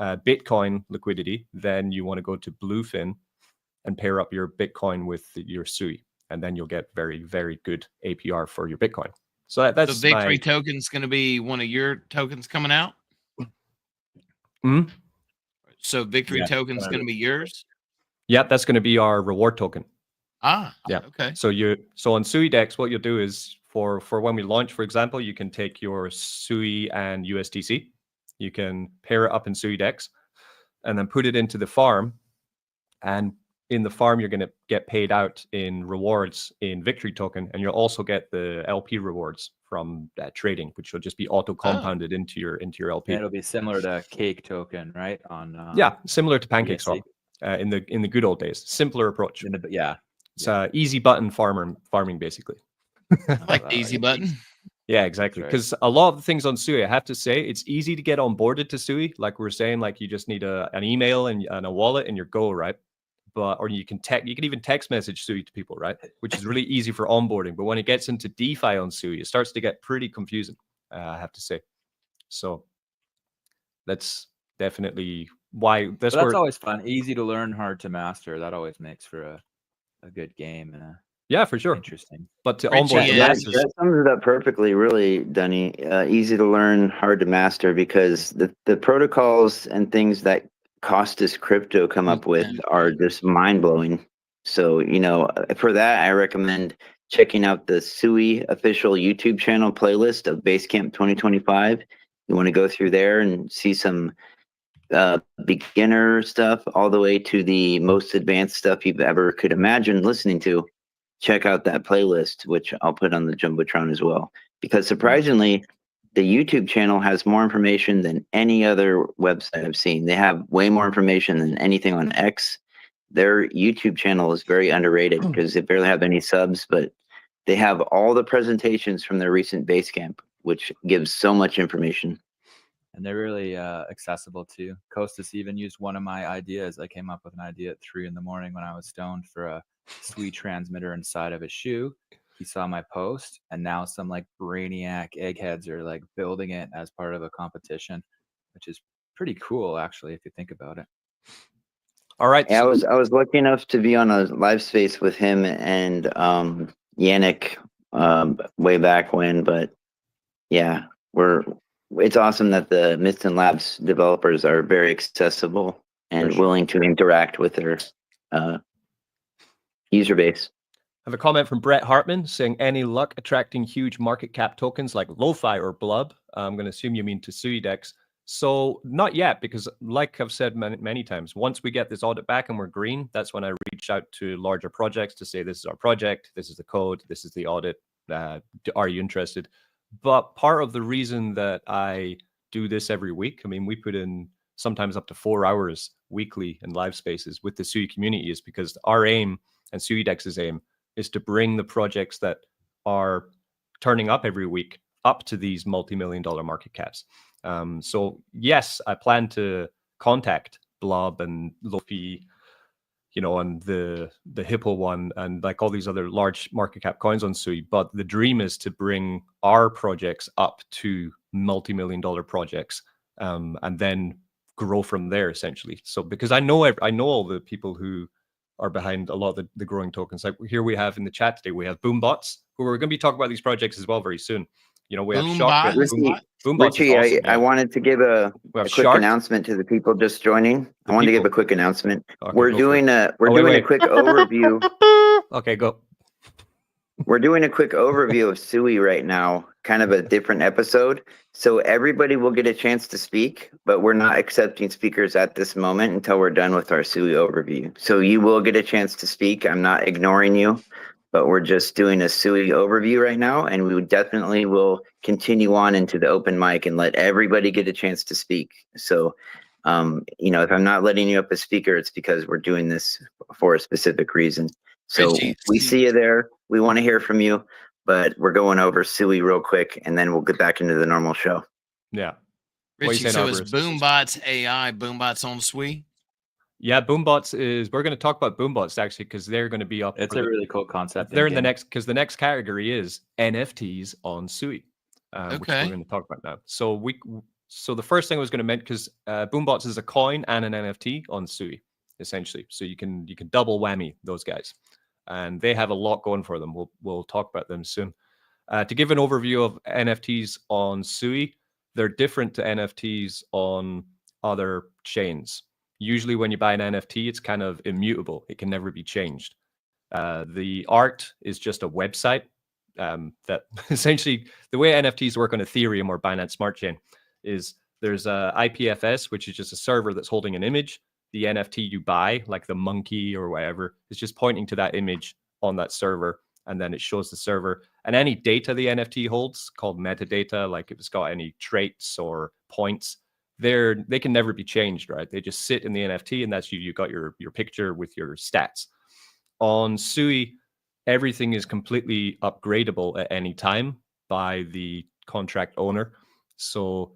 Bitcoin liquidity, then you want to go to Bluefin and pair up your Bitcoin with your Sui, and then you'll get very, very good APR for your Bitcoin. So that's the victory token's going to be one of your tokens coming out. So victory token's going to be yours. Yeah, that's going to be our reward token. Yeah. Okay. So on SuiDex, what you'll do is for when we launch, for example, you can take your Sui and USDC, you can pair it up in SuiDex, and then put it into the farm, and in the farm, you're going to get paid out in rewards in victory token, and you'll also get the LP rewards from trading, which will just be auto compounded into your LP. And it'll be similar to Cake token, right? Similar to PancakeSwap in the good old days. Simpler approach. It's easy button farming basically. I like the easy button. Yeah, exactly. Because a lot of the things on Sui, I have to say, it's easy to get onboarded to Sui. Like we're saying, like you just need an email and a wallet, and you're go, right? Or you can even text message Sui to people, right? Which is really easy for onboarding. But when it gets into DeFi on Sui, it starts to get pretty confusing, I have to say. So that's definitely why that's always fun. Easy to learn, hard to master. That always makes for a good game and yeah, for sure. Interesting. But to onboard, that sums it up perfectly, really, Dunny. Easy to learn, hard to master, because the protocols and things that Costas Crypto come up with are just mind-blowing. So, for that, I recommend checking out the Sui official YouTube channel playlist of Basecamp 2025. You want to go through there and see some beginner stuff all the way to the most advanced stuff you've ever could imagine listening to. Check out that playlist, which I'll put on the Jumbotron as well. Because surprisingly, the YouTube channel has more information than any other website I've seen. They have way more information than anything on X. Their YouTube channel is very underrated because they barely have any subs, but they have all the presentations from their recent Basecamp, which gives so much information. And they're really accessible too. Costas even used one of my ideas. I came up with an idea at 3 a.m. when I was stoned for a Sui transmitter inside of a shoe. He saw my post, and now some like brainiac eggheads are like building it as part of a competition, which is pretty cool actually if you think about it. All right. Yeah, I was lucky enough to be on a live space with him and Yannick way back when, but yeah, it's awesome that the Miston Labs developers are very accessible and willing to interact with their user base. I have a comment from Brett Hartman saying, any luck attracting huge market cap tokens like Lo-Fi or Blub? I'm going to assume you mean to SuiDex. So not yet, because like I've said many times, once we get this audit back and we're green, that's when I reach out to larger projects to say, this is our project, this is the code, this is the audit. Are you interested? But part of the reason that I do this every week, I mean, we put in sometimes up to 4 hours weekly in live spaces with the Sui community, is because our aim and SuiDex's aim is to bring the projects that are turning up every week up to these multi-million-dollar market caps. So yes, I plan to contact Blob and Lofi, and the Hippo one, and like all these other large market cap coins on Sui. But the dream is to bring our projects up to multi-million-dollar projects, and then grow from there essentially. So because I know all the people who are behind a lot of the growing tokens. Like here we have in the chat today, we have Boombots, who we're going to be talking about these projects as well very soon. You know, we have Boom Shark. bots. Richie, awesome, I wanted to give a quick Shark. announcement to the people just joining. I wanted to give a quick announcement. Okay, we're doing a quick overview. Okay, go. We're doing a quick overview of Sui right now, kind of a different episode. So everybody will get a chance to speak, but we're not accepting speakers at this moment until we're done with our Sui overview. So you will get a chance to speak. I'm not ignoring you, but we're just doing a Sui overview right now, and we definitely will continue on into the open mic and let everybody get a chance to speak. So, you know, if I'm not letting you up as speaker, it's because we're doing this for a specific reason. So Richie, we see you there. We want to hear from you, but we're going over Sui real quick, and then we'll get back into the normal show. Yeah. Richie, so is Boombots AI, Boombots on Sui? Yeah, Boombots is, we're going to talk about Boombots actually, because they're going to be up. It's a really cool concept. They're in the next, because the next category is NFTs on Sui, which we're going to talk about now. So the first thing I was going to mention, because Boombots is a coin and an NFT on Sui, essentially. So you can double whammy those guys. And they have a lot going for them. We'll talk about them soon. To give an overview of NFTs on Sui, they're different to NFTs on other chains. Usually when you buy an NFT, it's kind of immutable. It can never be changed. The art is just a website that essentially, the way NFTs work on Ethereum or Binance Smart Chain is there's a IPFS, which is just a server that's holding an image. The NFT you buy, like the monkey or whatever, is just pointing to that image on that server, and then it shows the server. And any data the NFT holds, called metadata, like if it's got any traits or points, they can never be changed, right? They just sit in the NFT, and that's you got your picture with your stats. On Sui, everything is completely upgradable at any time by the contract owner. So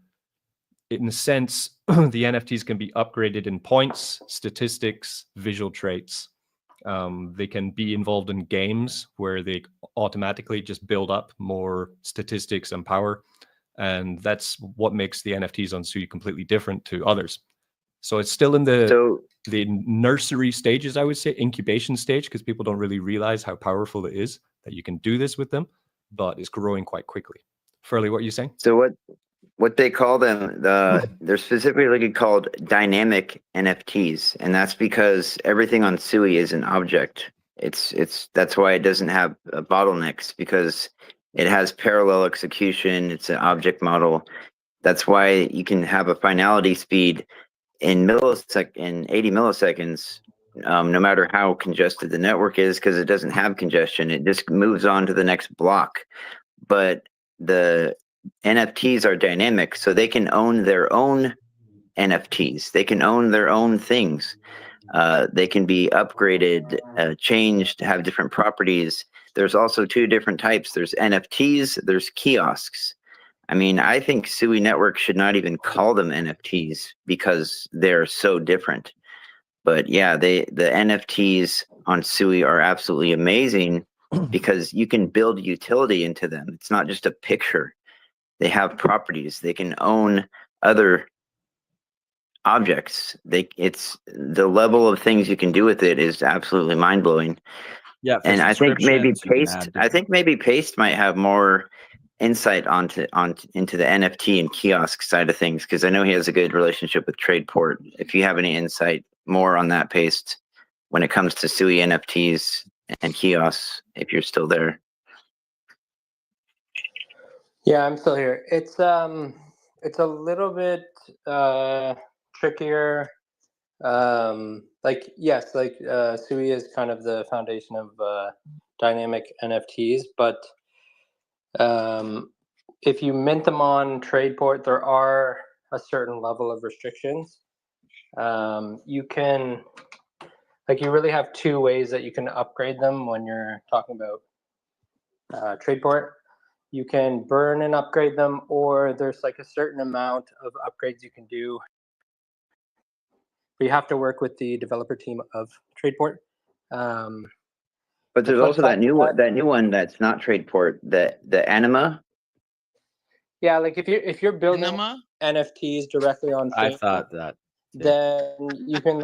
in a sense, the NFTs can be upgraded in points, statistics, visual traits. They can be involved in games where they automatically just build up more statistics and power. And that's what makes the NFTs on Sui completely different to others. So it's still in the nursery stages, I would say, incubation stage, because people don't really realize how powerful it is that you can do this with them, but it's growing quite quickly. Furley, what are you saying? So what they call them, they're specifically called dynamic NFTs, and that's because everything on Sui is an object. That's why it doesn't have bottlenecks, because it has parallel execution. It's an object model. That's why you can have a finality speed in 80 milliseconds, no matter how congested the network is, because it doesn't have congestion. It just moves on to the next block. But the NFTs are dynamic, so they can own their own NFTs. They can own their own things. They can be upgraded, changed, have different properties. There's also two different types. There's NFTs, there's kiosks. I mean, I think Sui Network should not even call them NFTs because they're so different. But yeah, the NFTs on Sui are absolutely amazing because you can build utility into them. It's not just a picture. They have properties. They can own other objects. It's the level of things you can do with it is absolutely mind blowing. Yeah, and I think maybe Paste might have more insight into the NFT and kiosk side of things, because I know he has a good relationship with Tradeport. If you have any insight more on that, Paste, when it comes to Sui NFTs and kiosks, if you're still there. Yeah, I'm still here. It's a little bit trickier. Sui is kind of the foundation of dynamic NFTs, but if you mint them on Tradeport, there are a certain level of restrictions. You really have two ways that you can upgrade them when you're talking about Tradeport. You can burn and upgrade them, or there's like a certain amount of upgrades you can do. But you have to work with the developer team of Tradeport. But there's also that new one that's not Tradeport, the Anima. Yeah, like if you're building NFTs directly on chain, I thought that. Then you can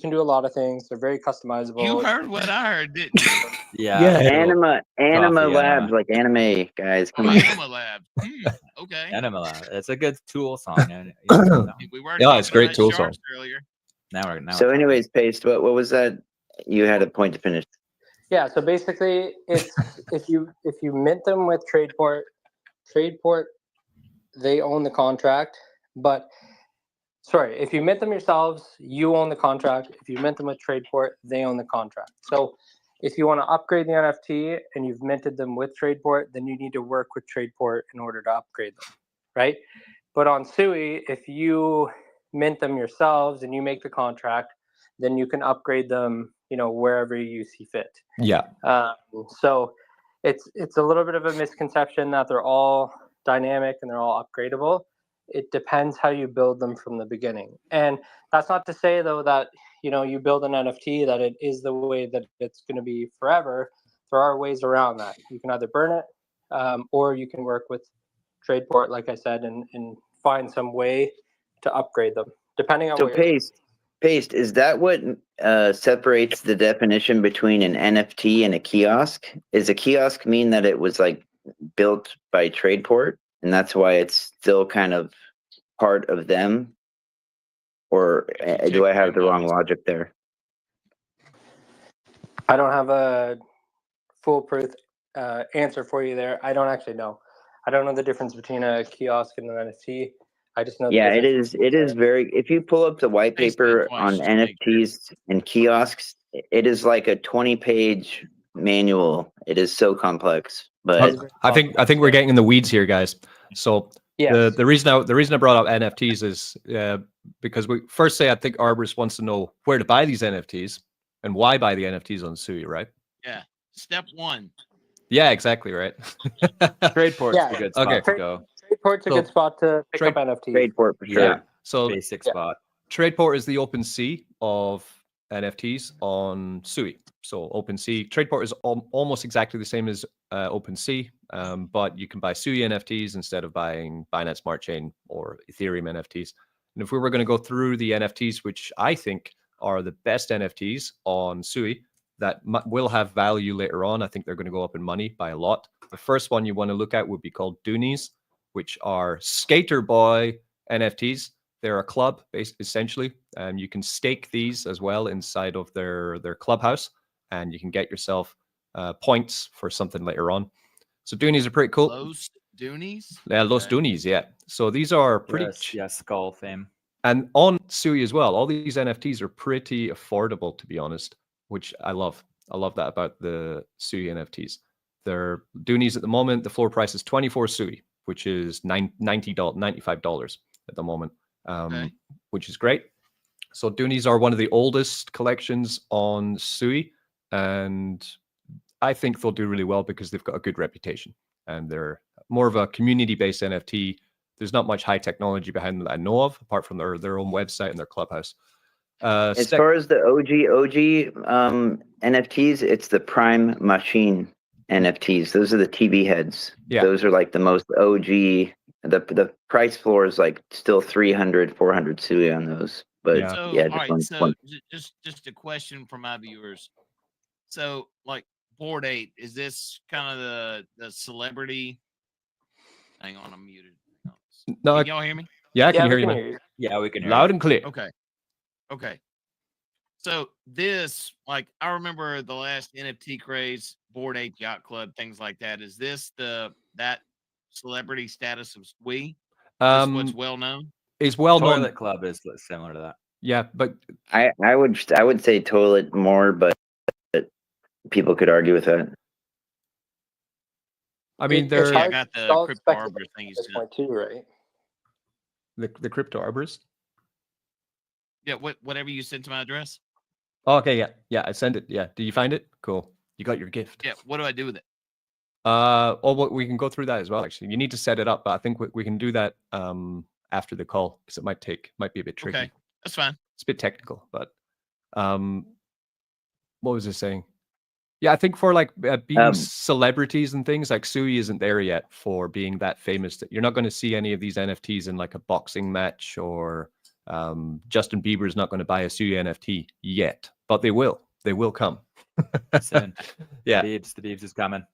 do a lot of things. They're very customizable. You heard what I heard, didn't you? Yeah. Anima Labs, like anime guys. Come on. Anima Labs. Okay. Enema Lab. It's a good Tool song. And we were yeah, it's great Tool sharks song earlier. So, anyways, Paste. What was that? You had a point to finish. Yeah. So basically, it's if you mint them with Tradeport, they own the contract. But sorry, if you mint them yourselves, you own the contract. If you mint them with Tradeport, they own the contract. So if you want to upgrade the NFT and you've minted them with Tradeport, then you need to work with Tradeport in order to upgrade them, right? But on Sui, if you mint them yourselves and you make the contract, then you can upgrade them, wherever you see fit. Yeah. So it's a little bit of a misconception that they're all dynamic and they're all upgradable. It depends how you build them from the beginning. And that's not to say, though, that you build an NFT that it is the way that it's going to be forever. There are ways around that. You can either burn it, or you can work with Tradeport, like I said, and find some way to upgrade them, depending on. So Paste, is that what separates the definition between an NFT and a kiosk? Is a kiosk mean that it was like built by Tradeport, and that's why it's still kind of part of them? Or do I have the wrong logic there? I don't have a foolproof answer for you there. I don't actually know. I don't know the difference between a kiosk and an NFT. I just know. Yeah, it is. It is very. If you pull up the white paper on NFTs and kiosks, it is like a 20-page manual. It is so complex. But I think we're getting in the weeds here, guys. So the reason I brought up NFTs is because we first say I think Arborist wants to know where to buy these NFTs and why buy the NFTs on Sui, right? Yeah. Step one. Yeah, exactly right. Tradeport's a good spot to go. Tradeport's a good spot to pick up NFTs. Tradeport for sure. Yeah. So basic spot. Tradeport is the OpenSea of NFTs on Sui. So OpenSea, Tradeport is almost exactly the same as OpenSea, but you can buy Sui NFTs instead of buying Binance Smart Chain or Ethereum NFTs. And if we were going to go through the NFTs, which I think are the best NFTs on Sui that will have value later on, I think they're going to go up in money by a lot. The first one you want to look at would be called Doonies, which are Skater Boy NFTs. They're a club, essentially. You can stake these as well inside of their clubhouse, and you can get yourself points for something later on. So Doonies are pretty cool. Los Doonies? Yeah, Los Doonies, yeah. So these are pretty... Yes, skull fame. And on Sui as well, all these NFTs are pretty affordable, to be honest, which I love. I love that about the Sui NFTs. They're Doonies at the moment. The floor price is 24 Sui, which is $95 at the moment, which is great. So Doonies are one of the oldest collections on Sui, and I think they'll do really well because they've got a good reputation, and they're more of a community-based NFT. There's not much high technology behind them that I know of, apart from their own website and their clubhouse. As far as the OG NFTs, it's the Prime Machine NFTs. Those are the TV heads. Yeah. Those are like the most OG. The price floor is like still 300, 400 Sui on those. But just a question from my viewers. So like Bored Ape, is this kind of the celebrity? Hang on, I'm muted. No, can y'all hear me? Yeah, I can hear you, man. Yeah, we can hear loud you. And clear. Okay. So this, like, I remember the last NFT craze, Bored Ape Yacht Club, things like that. Is this that celebrity status of Sui? What's well known? Is well known. Toilet Club is similar to that. Yeah, but I would say Toilet more, but people could argue with that. I mean, I got the crypto arborist thing you said too, right? The crypto arborist. Yeah, whatever you sent to my address. Oh, okay, yeah, I sent it. Yeah, did you find it? Cool, you got your gift. Yeah, what do I do with it? We can go through that as well. Actually, you need to set it up, but I think we can do that after the call because it might be a bit tricky. Okay, that's fine. It's a bit technical, but what was I saying? Yeah, I think for like being celebrities and things, like Sui isn't there yet for being that famous. That you're not going to see any of these NFTs in like a boxing match, or Justin Bieber is not going to buy a Sui NFT yet, but they will. They will come. Soon. Yeah, the Biebs is coming.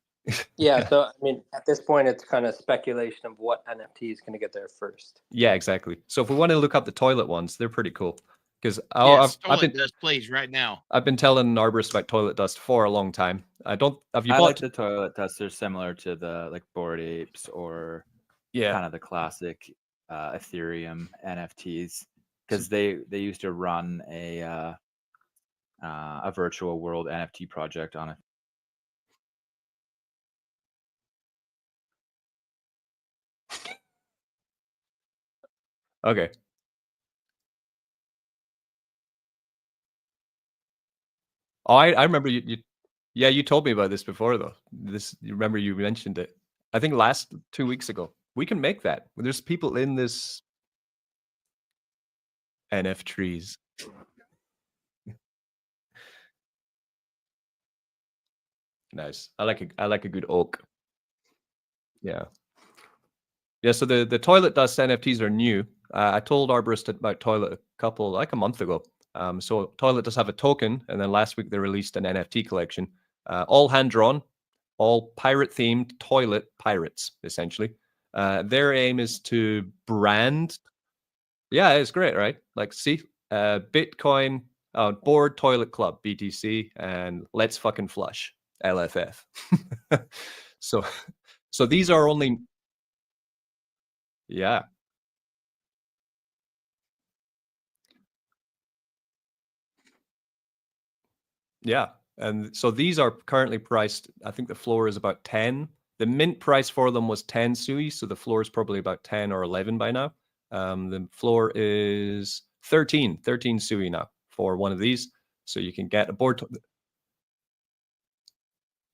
Yeah, so I mean, at this point, it's kind of speculation of what NFT is going to get there first. Yeah, exactly. So if we want to look up the toilet ones, they're pretty cool. Because toilet dust, please, right now. I've been telling Arborist about toilet dust for a long time. I like the toilet dust. They're similar to the like Bored Apes or kind of the classic Ethereum NFTs, because they used to run a virtual world NFT project on it. Okay. Oh, I remember you. Yeah, you told me about this before, though. You remember you mentioned it. I think 2 weeks ago. We can make that. There's people in this NF trees. Nice. I like a good oak. Yeah. Yeah. So the toilet dust NFTs are new. I told Arborist about Toilet a month ago. So Toilet does have a token, and then last week they released an NFT collection, all hand drawn, all pirate themed toilet pirates, essentially. Their aim is to brand. Yeah, it's great, right? Like, see, Bitcoin, Bored Toilet Club, BTC, and Let's Fucking Flush, LFF. So these are only. Yeah. Yeah. And so these are currently priced, I think the floor is about 10. The mint price for them was 10 Sui, so the floor is probably about 10 or 11 by now. The floor is 13 Sui now for one of these. So you can get a board.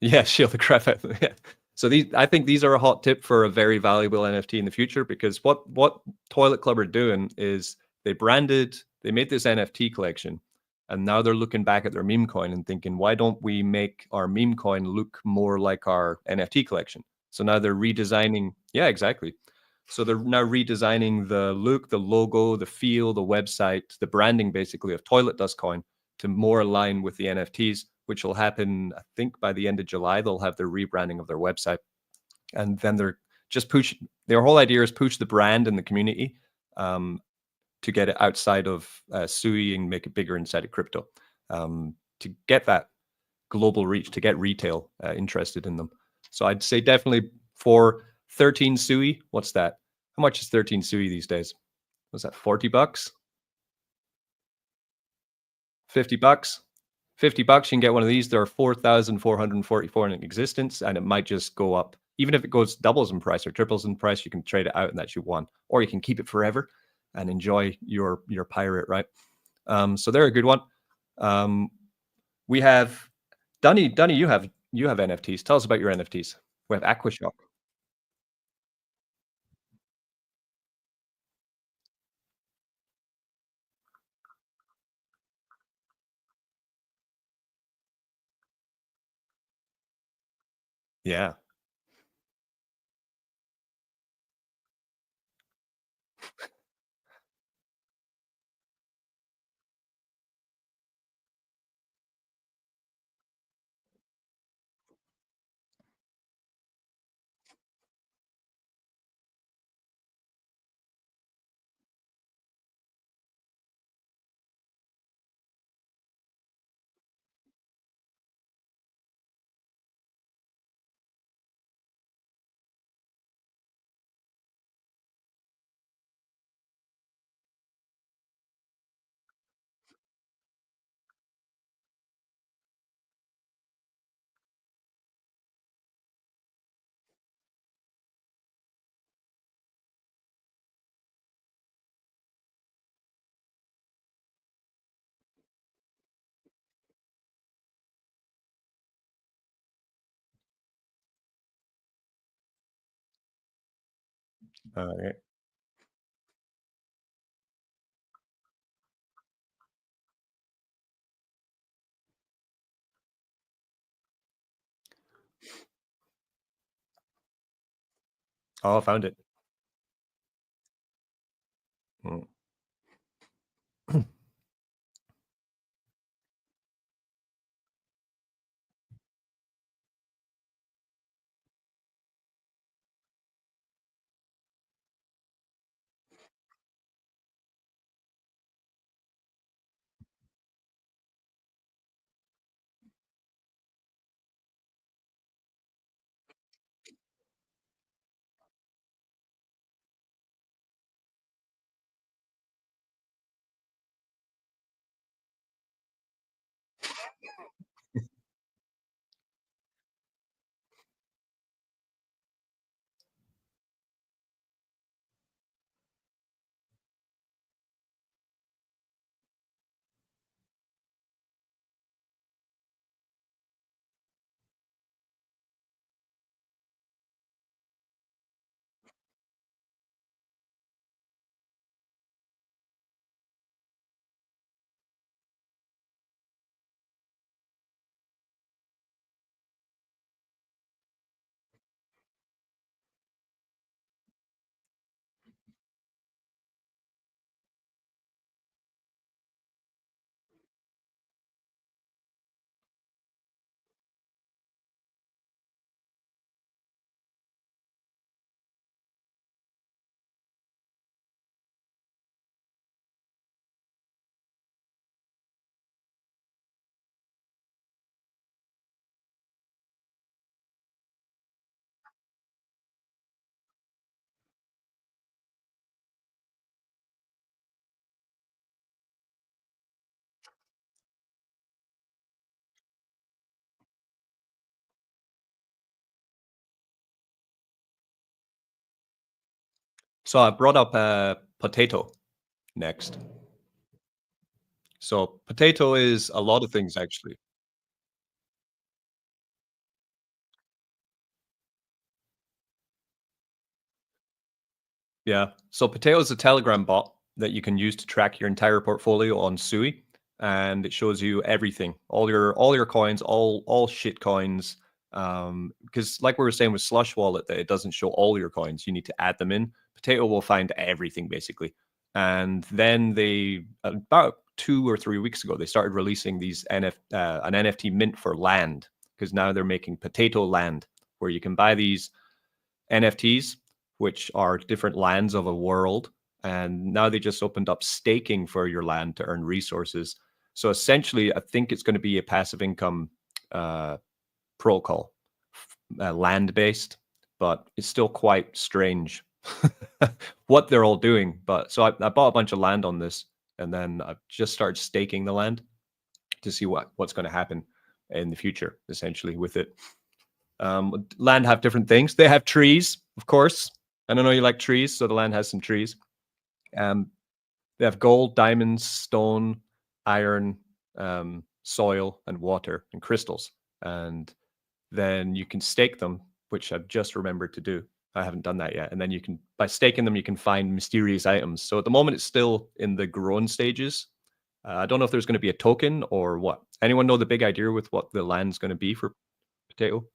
Yeah, shield the crap out of them. Yeah. So I think these are a hot tip for a very valuable NFT in the future, because what Toilet Club are doing is they made this NFT collection, and now they're looking back at their meme coin and thinking, why don't we make our meme coin look more like our NFT collection? So now they're redesigning. Yeah, exactly. So they're now redesigning the look, the logo, the feel, the website, the branding basically of Toilet Dust Coin to more align with the NFTs, which will happen, I think, by the end of July. They'll have their rebranding of their website. And then they're just their whole idea is push the brand in the community to get it outside of Sui and make it bigger inside of crypto, to get that global reach, to get retail interested in them. So I'd say definitely for 13 Sui, what's that? How much is 13 Sui these days? Was that $40? $50? $50, you can get one of these. There are 4,444 in existence, and it might just go up. Even if it goes doubles in price or triples in price, you can trade it out and that's you won. Or you can keep it forever and enjoy your pirate, right? So they're a good one. We have Dunny, you have NFTs. Tell us about your NFTs. We have Aquashock. Yeah. Okay. Oh, I found it. Mm. So I brought up potato next. So potato is a lot of things, actually. Yeah. So potato is a Telegram bot that you can use to track your entire portfolio on Sui, and it shows you everything, all your coins, all shit coins. Because like we were saying with Slush Wallet, that it doesn't show all your coins. You need to add them in. Potato will find everything basically. And then they about 2 or 3 weeks ago they started releasing these an NFT mint for land, because now they're making potato land where you can buy these NFTs, which are different lands of a world. And now they just opened up staking for your land to earn resources. So essentially, I think it's going to be a passive income protocol, land based, but it's still quite strange what they're all doing. But so I bought a bunch of land on this, and then I've just started staking the land to see what's going to happen in the future, essentially, with it. Land have different things. They have trees, of course. I don't know you like trees, so the land has some trees. They have gold, diamonds, stone, iron, soil, and water, and crystals. And then you can stake them, which I've just remembered to do. I haven't done that yet. And then you can, by staking them, you can find mysterious items. So at the moment, it's still in the growing stages. I don't know if there's going to be a token or what. Anyone know the big idea with what the land's going to be for potato?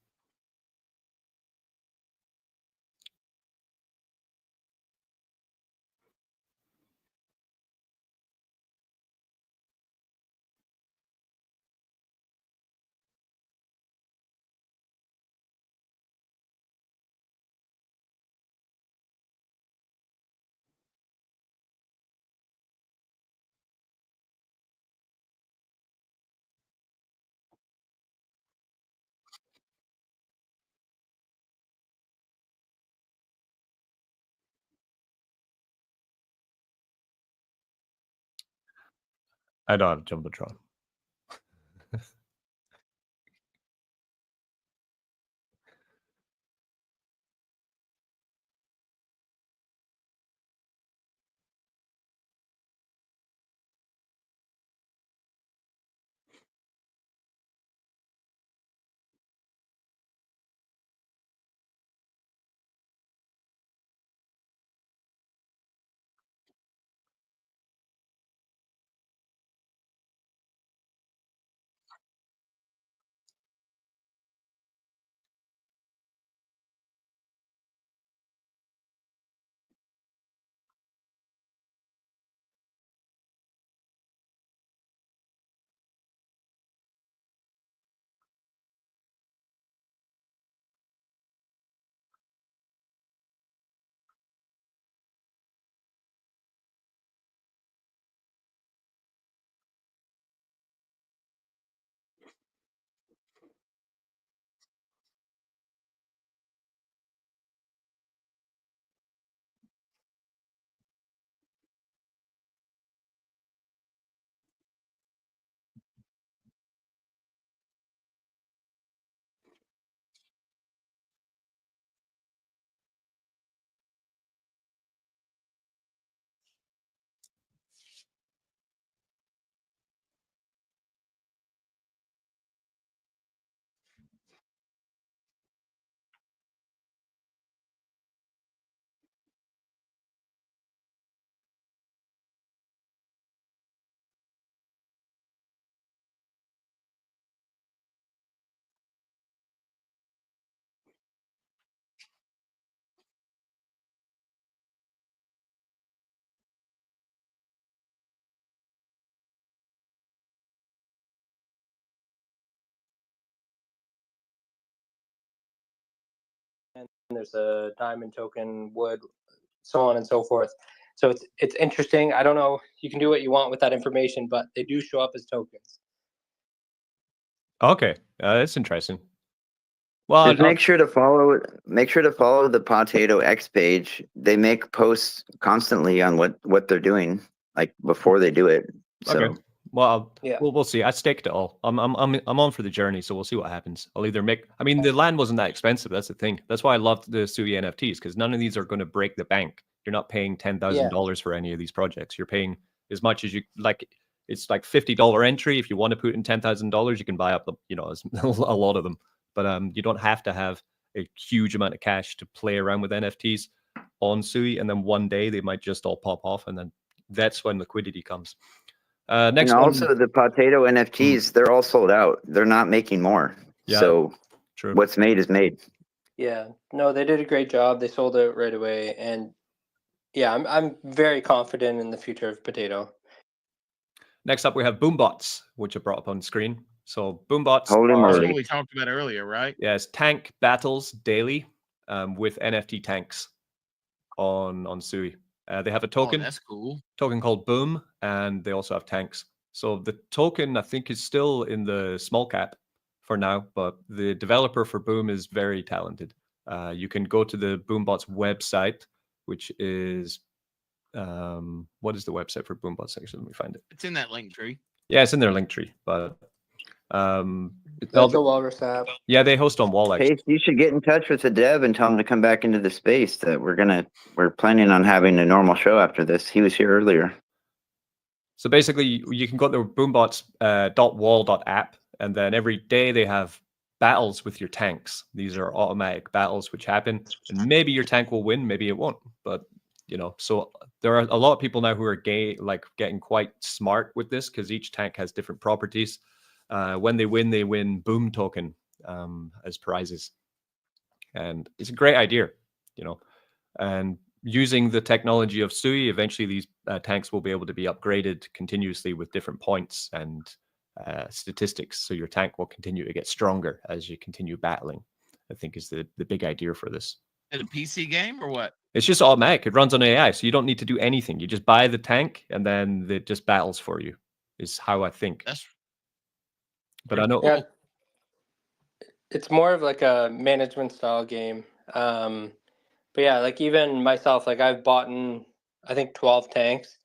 I don't have Jumbotron. there's a diamond token, wood, so on and so forth. So it's interesting. I don't know. You can do what you want with that information, but they do show up as tokens. Okay, that's interesting. Well, just make sure to follow the Potato X page. They make posts constantly on what they're doing, like before they do it. So. Okay. Well, we'll see. I staked it all. I'm on for the journey, so we'll see what happens. I'll either make. I mean, the land wasn't that expensive. That's the thing. That's why I loved the Sui NFTs, because none of these are going to break the bank. You're not paying $10,000 for any of these projects. You're paying as much as you like. It's like $50 entry. If you want to put in $10,000, you can buy up the, a lot of them. But you don't have to have a huge amount of cash to play around with NFTs on Sui, and then one day they might just all pop off, and then that's when liquidity comes. Next and also the Potato NFTs, they're all sold out. They're not making more. Yeah, so true. What's made is made. Yeah, no, they did a great job. They sold it right away, and yeah, I'm very confident in the future of Potato. Next up, we have Boombots, which are brought up on screen. So Boombots, that's what we talked about earlier, right? Yes, tank battles daily with NFT tanks on Sui. They have a token. Oh, that's cool. Token called Boom, and they also have tanks. So the token, I think, is still in the small cap for now, but the developer for Boom is very talented. You can go to the Boombots website, which is what is the website for Boombots? Actually, let me find it. It's in that link tree. Yeah, it's in their link tree, but that's a Walrus app. Yeah, they host on Wall. Hey, you should get in touch with the dev and tell him to come back into the space. That we're planning on having a normal show after this. He was here earlier. So basically, you can go to boombots.wall.app, and then every day they have battles with your tanks. These are automatic battles which happen, and maybe your tank will win, maybe it won't. But so there are a lot of people now who are getting quite smart with this, because each tank has different properties. When they win Boom token as prizes, and it's a great idea, and using the technology of Sui, eventually these tanks will be able to be upgraded continuously with different points and statistics, so your tank will continue to get stronger as you continue battling. I think is the big idea for this. Is it a PC game or what? It's just automatic. It runs on AI, so you don't need to do anything. You just buy the tank, and then it just battles for you, is how I think. But I know it's more of like a management style game. But yeah, like even myself, like I've bought I think 12 tanks,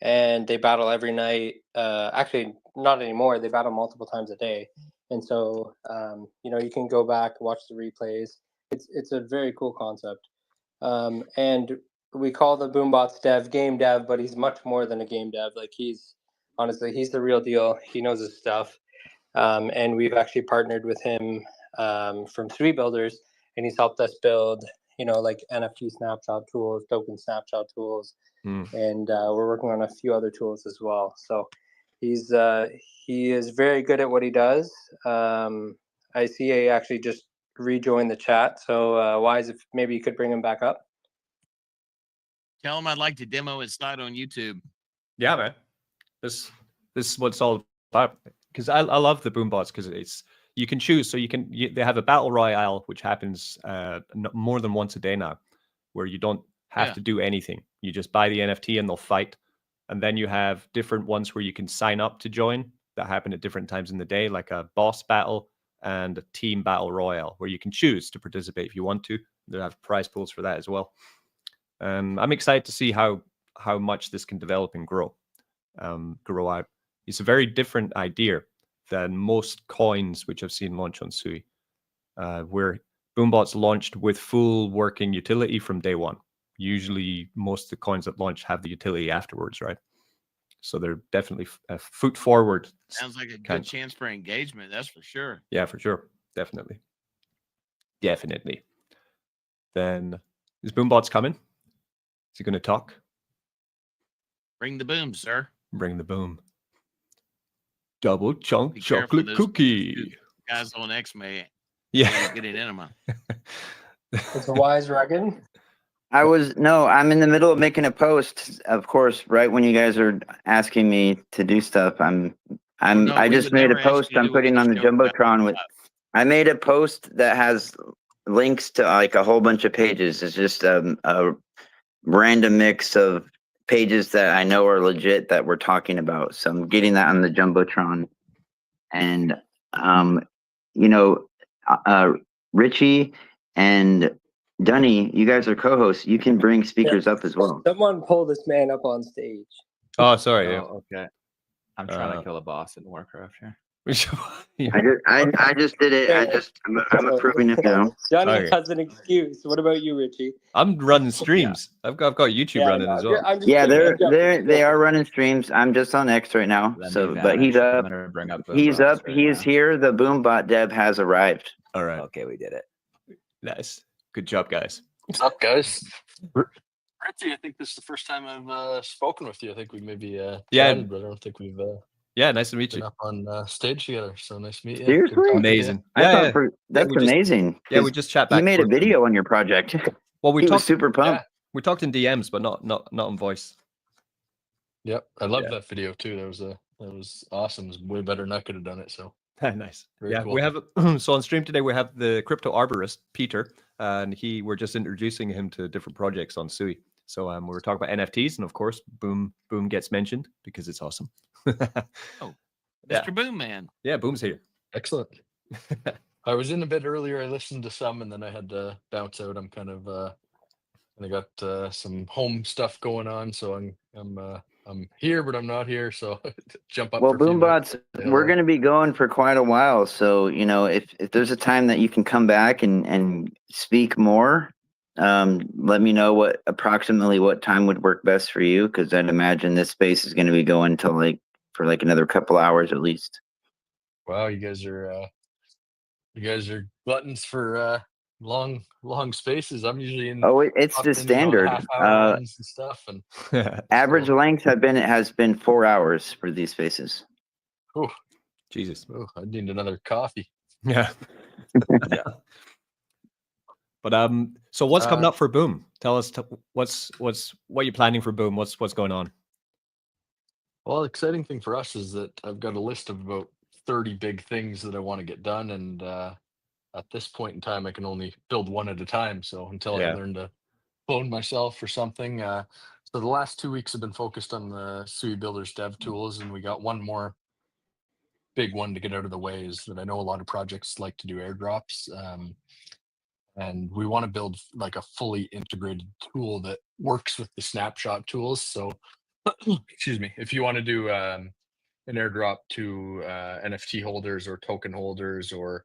and they battle every night. Actually, not anymore. They battle multiple times a day, and so you can go back, watch the replays. It's a very cool concept, and we call the Boombots dev game dev, but he's much more than a game dev. Like he's the real deal. He knows his stuff. And we've actually partnered with him from Sui Builders, and he's helped us build, like NFT snapshot tools, token snapshot tools, and we're working on a few other tools as well. So he is very good at what he does. I see he actually just rejoined the chat. So Wise, if maybe you could bring him back up. Tell him I'd like to demo his site on YouTube. Yeah, man. This is what it's all about. Because I love the Boombots, because you can choose. So they have a battle royale which happens more than once a day now, where you don't have to do anything. You just buy the NFT and they'll fight. And then you have different ones where you can sign up to join that happen at different times in the day, like a boss battle and a team battle royale, where you can choose to participate if you want to. They have prize pools for that as well. I'm excited to see how much this can develop and grow out. It's a very different idea than most coins which I've seen launch on Sui, where Boombots launched with full working utility from day one. Usually most of the coins that launch have the utility afterwards, right? So they're definitely a foot forward. Sounds like a good chance for engagement, that's for sure. Yeah, for sure. Definitely. Then is Boombots coming? Is he going to talk? Bring the boom, sir. Bring the boom. Double chunk chocolate cookie. Guys on X may get it in them. It's a Wise rugged. I'm in the middle of making a post. Of course, right when you guys are asking me to do stuff, I just made a post I'm putting on the Jumbotron with. I made a post that has links to like a whole bunch of pages. It's just a random mix of pages that I know are legit that we're talking about. So I'm getting that on the Jumbotron. And, you know, Richie and Dunny, you guys are co-hosts. You can bring speakers up as well. Someone pull this man up on stage. Oh, sorry. Oh, okay. I'm trying to kill a boss in Warcraft here. I just did it. I'm approving it now. Johnny has an excuse. What about you, Richie? I'm running streams. I've got YouTube running as well. Yeah, they are running streams. I'm just on X right now. But he's up. He's up. He's here. The Boombot Deb has arrived. All right. Okay, we did it. Nice. Good job, guys. What's up, guys? Richie, I think this is the first time I've spoken with you. I think we maybe chatted, but I don't think we've nice to meet you. up on stage together. So nice to meet you. Seriously? Amazing. That's amazing. We just chat back. He made a video on your project. Well, we talked super pumped. We talked in DMs, but not on voice. Yep, I love that video too. That was awesome. It was way better than I could have done it. So nice. Very cool. We have so on stream today we have the crypto arborist Peter, and we're just introducing him to different projects on Sui. So we were talking about NFTs, and of course, Boom gets mentioned because it's awesome. Mr. Boom Man. Yeah, Boom's here. Excellent. I was in a bit earlier. I listened to some, and then I had to bounce out. I'm kind of I got some home stuff going on, so I'm here, but I'm not here. So jump up. Well, Boombots, we're going to be going for quite a while. So if there's a time that you can come back and speak more, let me know approximately what time would work best for you, because I'd imagine this space is going to be going till for another couple hours at least. Wow, you guys are gluttons for long spaces. I'm usually in. Oh, it's the standard. And stuff and average length has been 4 hours for these spaces. Oh, Jesus! Oh, I need another coffee. Yeah. Yeah. But so what's coming up for Boom? Tell us what you're planning for Boom. What's going on? Well, the exciting thing for us is that I've got a list of about 30 big things that I want to get done, and at this point in time, I can only build one at a time. So until I learn to clone myself or something, so the last 2 weeks have been focused on the Sui Builders dev tools, and we got one more big one to get out of the way. Is that I know a lot of projects like to do airdrops. And we want to build like a fully integrated tool that works with the snapshot tools. So, excuse me, if you want to do an airdrop to NFT holders or token holders or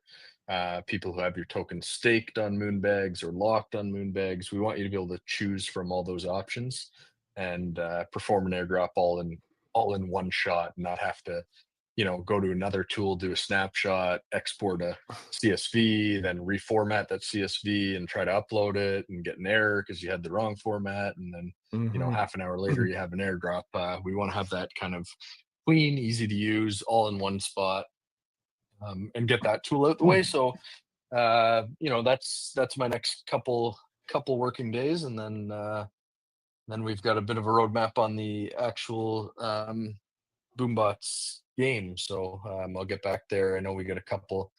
people who have your tokens staked on Moonbags or locked on Moonbags, we want you to be able to choose from all those options and perform an airdrop all in one shot, and not have to go to another tool, do a snapshot, export a CSV, then reformat that CSV and try to upload it and get an error because you had the wrong format. And then, half an hour later, you have an airdrop. We want to have that kind of clean, easy to use, all in one spot, and get that tool out the way. So, that's my next couple working days. And then we've got a bit of a roadmap on the actual Boombots game. So I'll get back there. I know we got a couple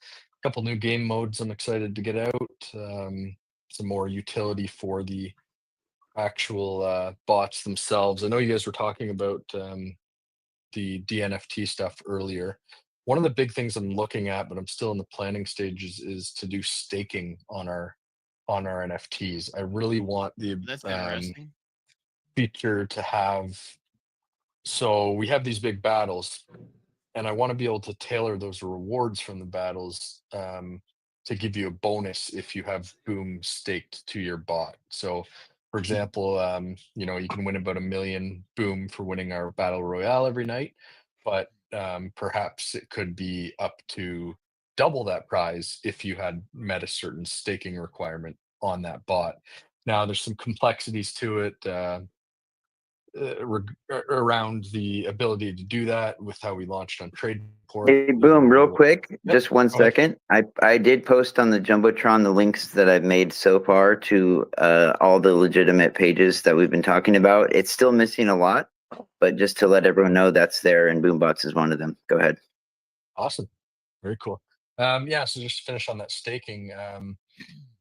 new game modes I'm excited to get out. Some more utility for the actual bots themselves. I know you guys were talking about the DNFT stuff earlier. One of the big things I'm looking at, but I'm still in the planning stages, is to do staking on our NFTs. I really want the feature to have. So we have these big battles, and I want to be able to tailor those rewards from the battles to give you a bonus if you have Boom staked to your bot. So, for example, you can win about 1 million Boom for winning our battle royale every night, but perhaps it could be up to double that prize if you had met a certain staking requirement on that bot. Now, there's some complexities to it. Around the ability to do that with how we launched on Tradeport. Hey, Boom, real quick, just 1 second. I did post on the Jumbotron the links that I've made so far to all the legitimate pages that we've been talking about. It's still missing a lot, but just to let everyone know that's there, and Boombots is one of them. Go ahead. Awesome. Very cool. So just to finish on that staking,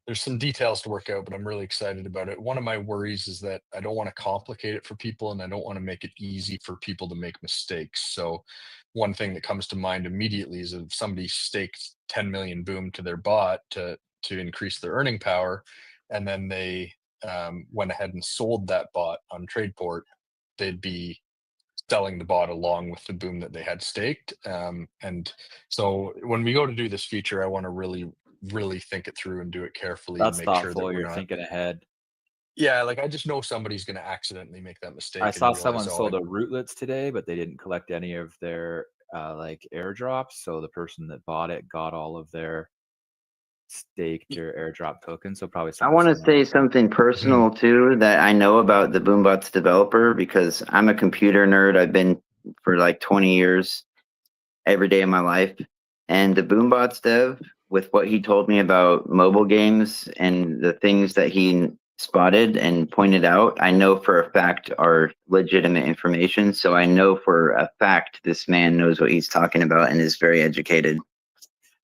there's some details to work out, but I'm really excited about it. One of my worries is that I don't want to complicate it for people, and I don't want to make it easy for people to make mistakes. So one thing that comes to mind immediately is if somebody staked 10 million boom to their bot to increase their earning power, and then they went ahead and sold that bot on Tradeport, they'd be selling the bot along with the boom that they had staked. And so when we go to do this feature, I want to really think it through and do it carefully. That's and make sure that thoughtful. we're You're not, thinking ahead. Yeah, like I just know somebody's going to accidentally make that mistake. I and saw realize, someone oh, sold a rootlets today, but they didn't collect any of their like airdrops. So the person that bought it got all of their staked or airdrop tokens. So probably I something want to similar. say something personal too that I know about the Boombots developer because I'm a computer nerd. I've been for like 20 years, every day of my life. And the Boombots dev, with what he told me about mobile games and the things that he spotted and pointed out, I know for a fact are legitimate information. So I know for a fact this man knows what he's talking about and is very educated.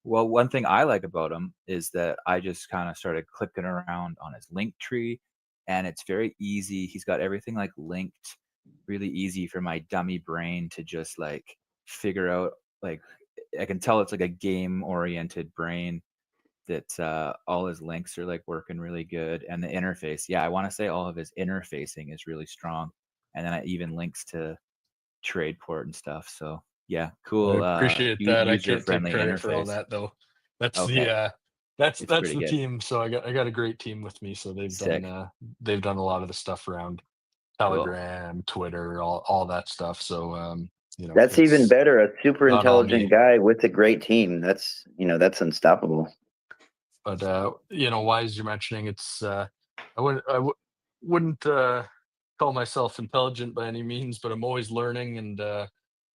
Well, one thing I like about him is that I just kind of started clicking around on his link tree, and it's very easy. He's got everything like linked really easy for my dummy brain to just like figure out. Like I can tell it's like a game oriented brain that all his links are like working really good, and the interface. Yeah, I want to say all of his interfacing is really strong, and then it even links to Tradeport and stuff. So yeah, cool. I appreciate that. I User can't take friendly credit for all interface. that though. That's Okay. that's It's pretty the good. team. So I got a great team with me. So Sick. they've done a lot of the stuff around Telegram, Twitter, all that stuff. So that's even better. A super not all intelligent me. guy with a great team. That's unstoppable. But why as you're mentioning, it's I wouldn't call myself intelligent by any means, but I'm always learning, and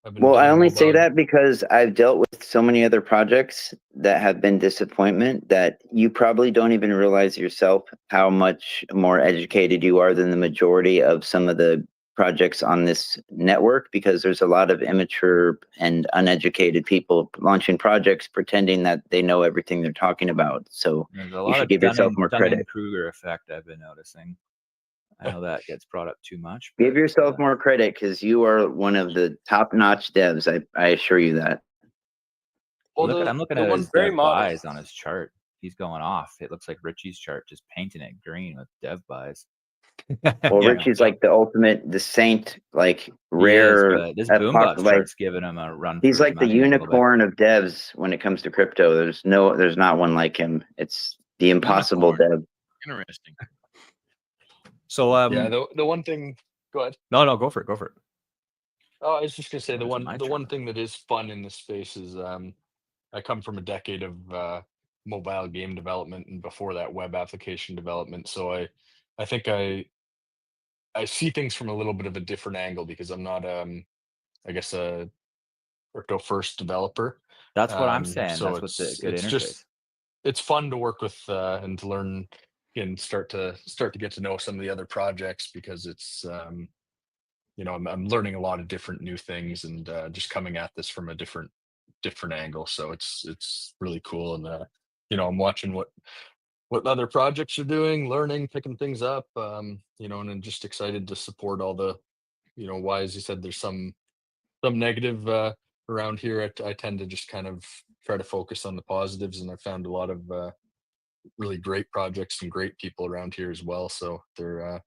I've been Well, I doing only say mobile. that because I've dealt with so many other projects that have been disappointment that you probably don't even realize yourself how much more educated you are than the majority of some of the projects on this network, because there's a lot of immature and uneducated people launching projects pretending that they know everything they're talking about. So there's a you lot should of give yourself more credit. Dunning-Kruger effect I've been noticing. I know that gets brought up too much. Give yourself more credit because you are one of the top-notch devs. I assure you that. Well, I'm looking at his dev buys on his chart. He's going off. It looks like Richie's chart, just painting it green with dev buys. Well, Richie's like the ultimate, the saint, like rare. Is, but this Boombots chart's giving him a run. He's like the unicorn of devs when it comes to crypto. There's not one like him. It's the impossible dev. Interesting. So yeah, the one thing. Go ahead. No, go for it. Go for it. Oh, I was just gonna say the one thing that is fun in this space is I come from a decade of mobile game development, and before that, web application development. So I think I see things from a little bit of a different angle because I'm not I guess a crypto first developer. That's what I'm saying. So that's what's a good interface. Just it's fun to work with and to learn and start to get to know some of the other projects because it's I'm learning a lot of different new things and just coming at this from a different angle. So it's really cool, and I'm watching what other projects are doing, learning, picking things up, and I'm just excited to support all the, why, as you said, there's some negative around here. I tend to just kind of try to focus on the positives, and I found a lot of really great projects and great people around here as well. So they're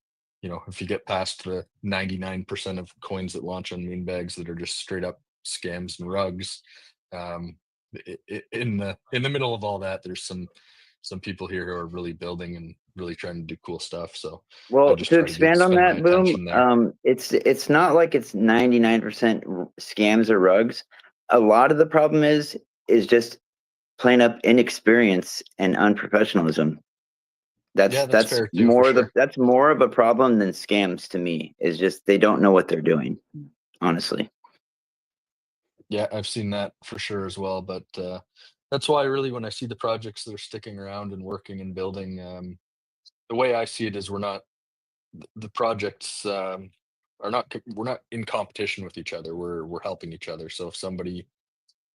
if you get past the 99% of coins that launch on Moonbags that are just straight up scams and rugs, in the middle of all that, there's some people here who are really building and really trying to do cool stuff. So well, to expand on that, Boom, it's not like it's 99% scams or rugs. A lot of the problem is just plain up inexperience and unprofessionalism. That's more that's more of a problem than scams to me. Is just they don't know what they're doing, honestly. Yeah, I've seen that for sure as well. But that's why really when I see the projects that are sticking around and working and building, the way I see it is the projects we're not in competition with each other. We're helping each other. So if somebody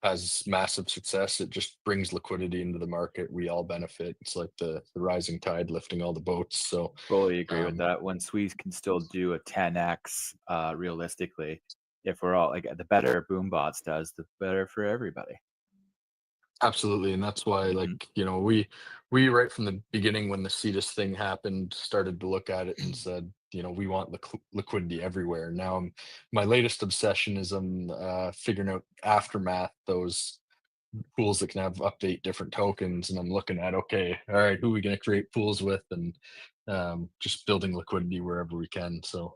has massive success, it just brings liquidity into the market. We all benefit. It's like the rising tide lifting all the boats. So fully agree with that. When Sui can still do a 10x realistically, if we're all like, the better Boombots does, the better for everybody. Absolutely. And that's why, like, you know, we right from the beginning, when the CETUS thing happened, started to look at it and said, you know, we want liquidity everywhere. Now my latest obsession is I'm figuring out aftermath, those pools that can have update different tokens, and I'm looking at, okay, all right, who are we going to create pools with, and just building liquidity wherever we can. So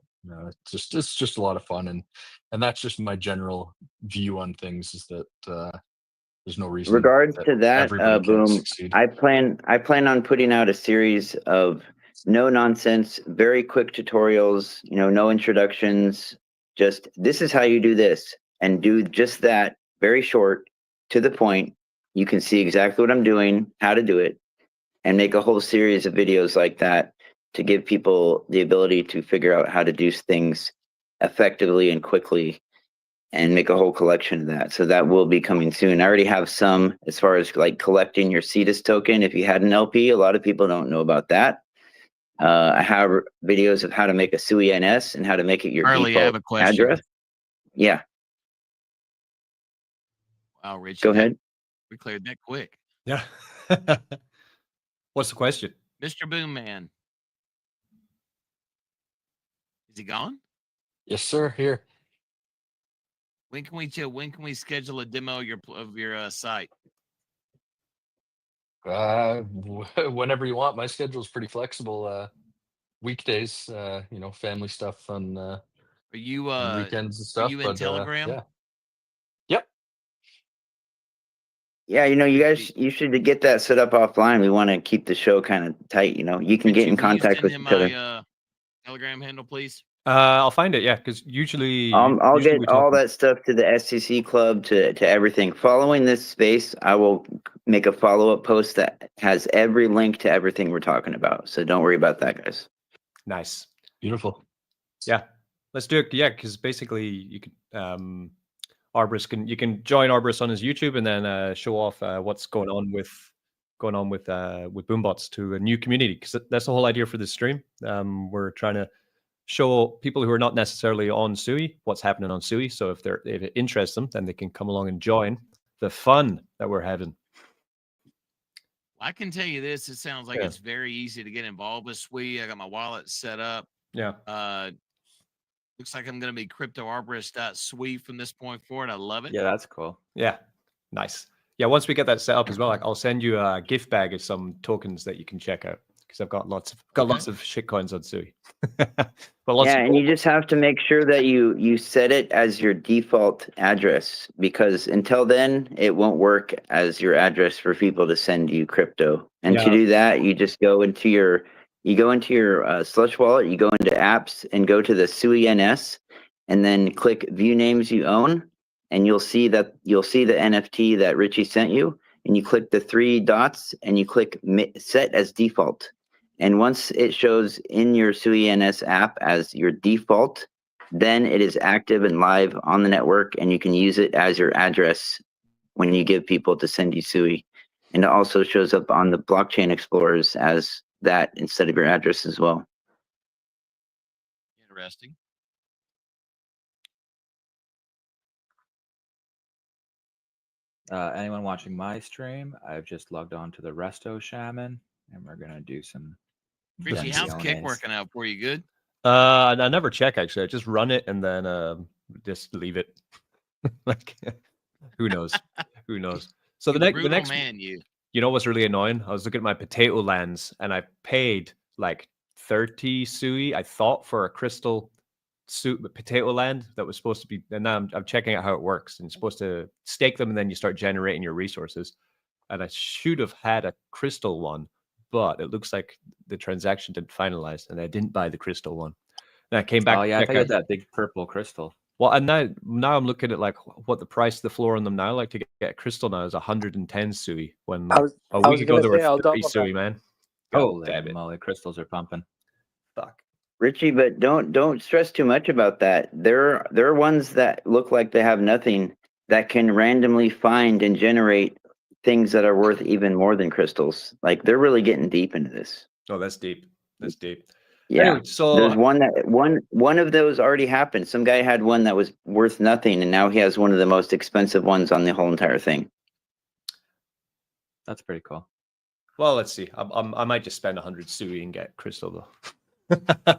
it's just a lot of fun, and that's just my general view on things, is that there's no reason. Regards to that, everybody can't Boom, succeed. I plan on putting out a series of no nonsense, very quick tutorials, you know, no introductions, just this is how you do this, and do just that, very short, to the point. You can see exactly what I'm doing, how to do it, and make a whole series of videos like that to give people the ability to figure out how to do things effectively and quickly, and make a whole collection of that. So that will be coming soon. I already have some, as far as like collecting your CETUS token. If you had an LP, a lot of people don't know about that. I have videos of how to make a Sui NS and how to make it your Harley, I have default a question. address. Yeah. Wow, Richie. Go ahead. We cleared that quick. Yeah. What's the question? Mr. Boom Man. Is he gone? Yes, sir. Here. When can we schedule a demo of your site? Whenever you want. My schedule's pretty flexible. Weekdays, you know, family stuff on Are you on weekends and stuff. Are you in Telegram? Yeah. Yep. Yeah, you know, you should get that set up offline. We want to keep the show kind of tight. You know, you can get in contact with each other. My Telegram handle, please. I'll find it. Yeah, because usually I'll usually get all that stuff to the SCC club, to everything. Following this space, I will make a follow-up post that has every link to everything we're talking about. So don't worry about that, guys. Nice. Beautiful. Yeah, let's do it. Yeah, because basically you can Arborist you can join Arborist on his YouTube and then show off what's going on with Boombots to a new community, because that's the whole idea for this stream. We're trying to show people who are not necessarily on Sui what's happening on Sui. So if it interests them, then they can come along and join the fun that we're having. I can tell you this: it sounds like it's very easy to get involved with Sui. I got my wallet set up. Yeah. Looks like I'm going to be cryptoarborist.sui from this point forward. I love it. Yeah, that's cool. Yeah, nice. Yeah, once we get that set up as well, like I'll send you a gift bag of some tokens that you can check out, because I've got lots of shit coins on Sui. And you just have to make sure that you set it as your default address, because until then it won't work as your address for people to send you crypto. And to do that, you just go into your Slush wallet, you go into apps and go to the Sui NS, and then click view names you own, and you'll see the NFT that Richie sent you, and you click the 3 dots and you click set as default. And once it shows in your Sui NS app as your default, then it is active and live on the network, and you can use it as your address when you give people to send you Sui. And it also shows up on the blockchain explorers as that instead of your address as well. Interesting. Anyone watching my stream? I've just logged on to the Resto Shaman, and we're gonna do some. Richie, how's Kick working out for you? Good. I never check, actually. I just run it and then just leave it. Like, who knows? Who knows? So the next man, you know what's really annoying? I was looking at my potato lands and I paid like 30 Sui, I thought, for a crystal potato land that was supposed to be, and now I'm checking out how it works. And you're supposed to stake them and then you start generating your resources. And I should have had a crystal one, but it looks like the transaction didn't finalize and I didn't buy the crystal one. And I came back. Oh yeah, I had that big purple crystal. Well, and now I'm looking at like what the price of the floor on them now. Like to get a crystal now is 110 Sui. When a week ago there were 30 Sui, man. Oh, damn it! The crystals are pumping. Fuck, Richie, but don't stress too much about that. There are ones that look like they have nothing that can randomly find and generate things that are worth even more than crystals. Like they're really getting deep into this. Oh, that's deep. That's deep. Yeah. Anyway, so there's one of those already happened. Some guy had one that was worth nothing, and now he has one of the most expensive ones on the whole entire thing. That's pretty cool. Well, let's see. I might just spend 100 Sui and get crystal though. I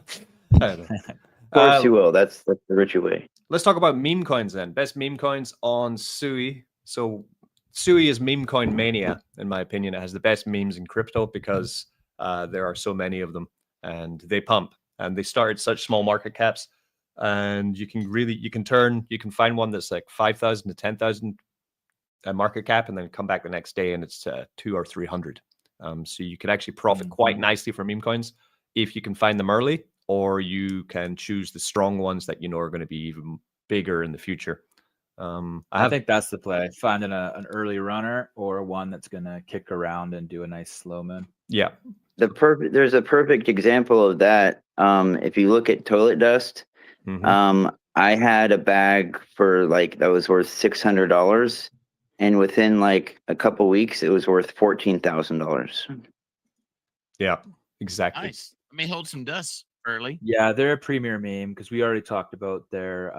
don't know. Of course you will. That's the RICHIE way. Let's talk about meme coins then. Best meme coins on Sui. So Sui is meme coin mania, in my opinion. It has the best memes in crypto because there are so many of them, and they pump. And they start at such small market caps, and you can find one that's like 5,000 to 10,000 market cap, and then come back the next day and it's 200 or 300. So you can actually profit quite nicely from meme coins if you can find them early, or you can choose the strong ones that you know are going to be even bigger in the future. I think that's the play: finding an early runner or one that's going to kick around and do a nice slow moon. Yeah, there's a perfect example of that. If you look at toilet dust, I had a bag for that was worth $600, and within like a couple weeks, it was worth $14,000. Yeah, exactly. Nice. I mean, hold some dust early. Yeah, they're a premier meme because we already talked about their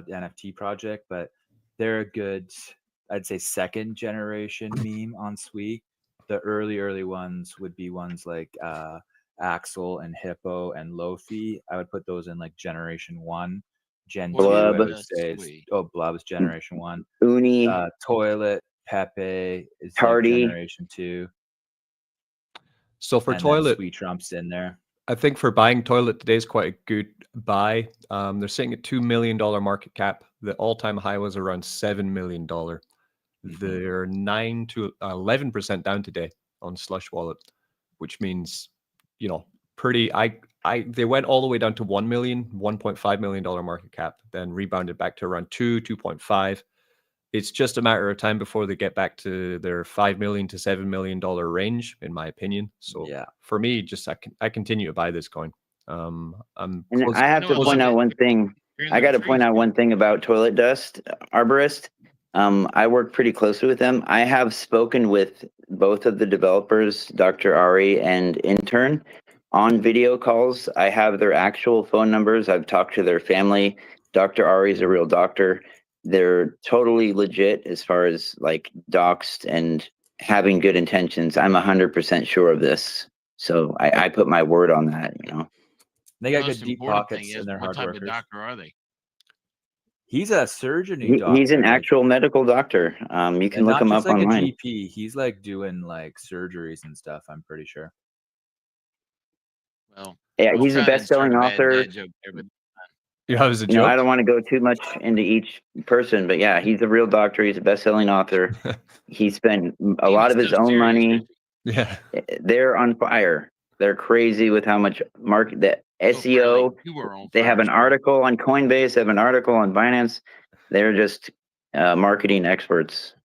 NFT project, but they're a good, I'd say, second generation meme on Sui. The early ones would be ones like Axel and Hippo and Lofi. I would put those in like generation 1. Gen 2, I would say Blub's generation 1. Uni, Toilet, Pepe is Tardy. like generation 2. So for and toilet, Sui Trump's in there. I think for buying toilet today is quite a good buy. They're sitting at $2 million market cap. The all-time high was around $7 million. They're 9 to 11% down today on Slush Wallet, which means, pretty. They went all the way down to $1.5 million market cap, then rebounded back to around 2.5. It's just a matter of time before they get back to their $5 million to $7 million range, in my opinion. So yeah, for me, I continue to buy this coin. I have to point out one thing. I got to point out one thing about Toilet Dust Arborist. I work pretty closely with them. I have spoken with both of the developers, Dr. Ari and Intern, on video calls. I have their actual phone numbers. I've talked to their family. Dr. Ari is a real doctor. They're totally legit as far as like doxed and having good intentions. I'm 100% sure of this. So I put my word on that, They got good deep pockets in their hard workers. What type of doctor are they? He's a surgeon. He's an actual medical doctor. You can look him up online. Not just like a GP. He's like doing like surgeries and stuff, I'm pretty sure. Well, yeah, he's a best-selling author. Yeah, it was a joke. I don't want to go too much into each person, but yeah, he's a real doctor. He's a best-selling author. He spent a lot of his own money. Yeah, they're on fire. They're crazy with how much market that SEO. They have an article on Coinbase. They have an article on Binance. They're just marketing experts.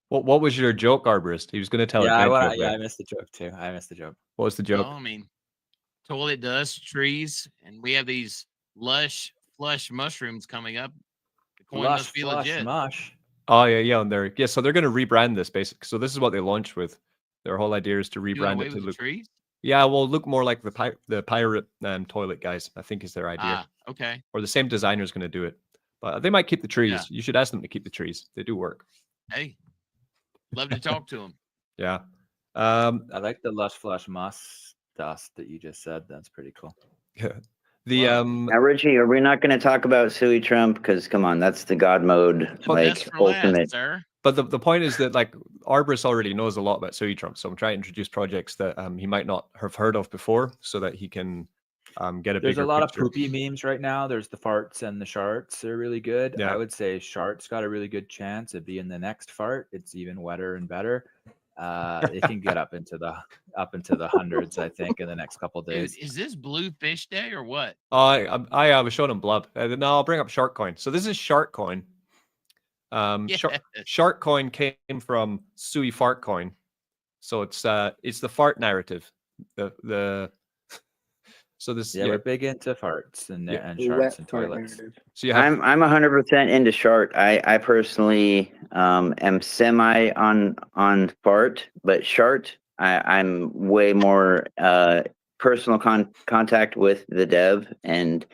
What was your joke, Arborist? He was going to tell I missed the joke too. What was the joke? Well, I mean, toilet dust, trees, and we have these lush, flush mushrooms coming up. The coin must be legit. Mush. Oh yeah, and so they're going to rebrand this basically. So this is what they launched with. Their whole idea is to rebrand it to look. Trees? Yeah, well, look more like the pirate toilet guys. I think is their idea. Okay. Or the same designer is going to do it, but they might keep the trees. Yeah. You should ask them to keep the trees. They do work. Hey, love to talk to them. Yeah. I like the lush flush moss dust that you just said. That's pretty cool. Yeah. Now, Richie, are we not going to talk about Sui Trump? Because come on, that's the God mode, ultimate. Sir. But the point is that Arborist already knows a lot about Sui Trump, so I'm trying to introduce projects that he might not have heard of before, so that he can get a. There's bigger a lot picture. of poopy memes right now. There's the farts and the sharts. They're really good. Yeah. I would say sharts got a really good chance of being the next fart. It's even wetter and better. It can get up into the hundreds, I think, in the next couple of days. Dude, is this Blue Fish Day or what? I was showing him Blub. No, I'll bring up Shark Coin. So this is Shark Coin. Shark Coin came from Sui Fart Coin, so it's the fart narrative. So this, we're big into farts and sharts and toilets. So you have, I'm 100% into Shart. I personally am semi on fart, but Shart I'm way more personal contact with the dev, and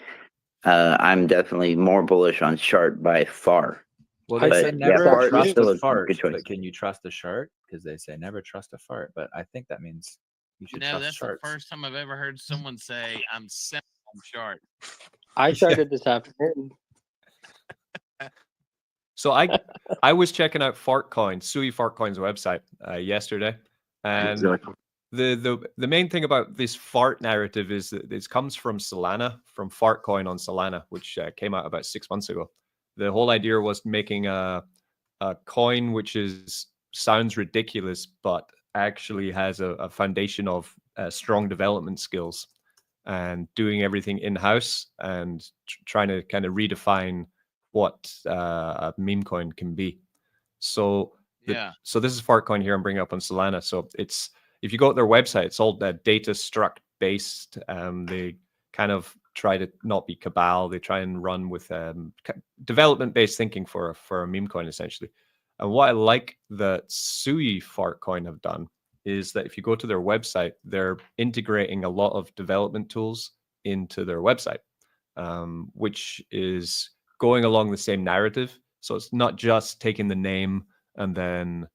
I'm definitely more bullish on Shart by far. Well, they But say never fart trust still a a fart, good choice. but can you trust a shart? Because they say never trust a fart, but I think that means you should trust that's sharts. the first time I've ever heard someone say I'm semi on Shart. I sharted this afternoon. So I was checking out FartCoin, Sui FartCoin's website yesterday, and the main thing about this fart narrative is that it comes from Solana, from FartCoin on Solana, which came out about 6 months ago. The whole idea was making a coin which sounds ridiculous, but actually has a foundation of strong development skills and doing everything in-house and trying to kind of redefine what a meme coin can be. So so this is FartCoin here I'm bringing up on Solana. So it's, if you go to their website, it's all data struct based. They kind of try to not be cabal. They try and run with development based thinking for a meme coin essentially. And what I like that Sui FartCoin have done is that if you go to their website, they're integrating a lot of development tools into their website, which is going along the same narrative. So it's not just taking the name and then,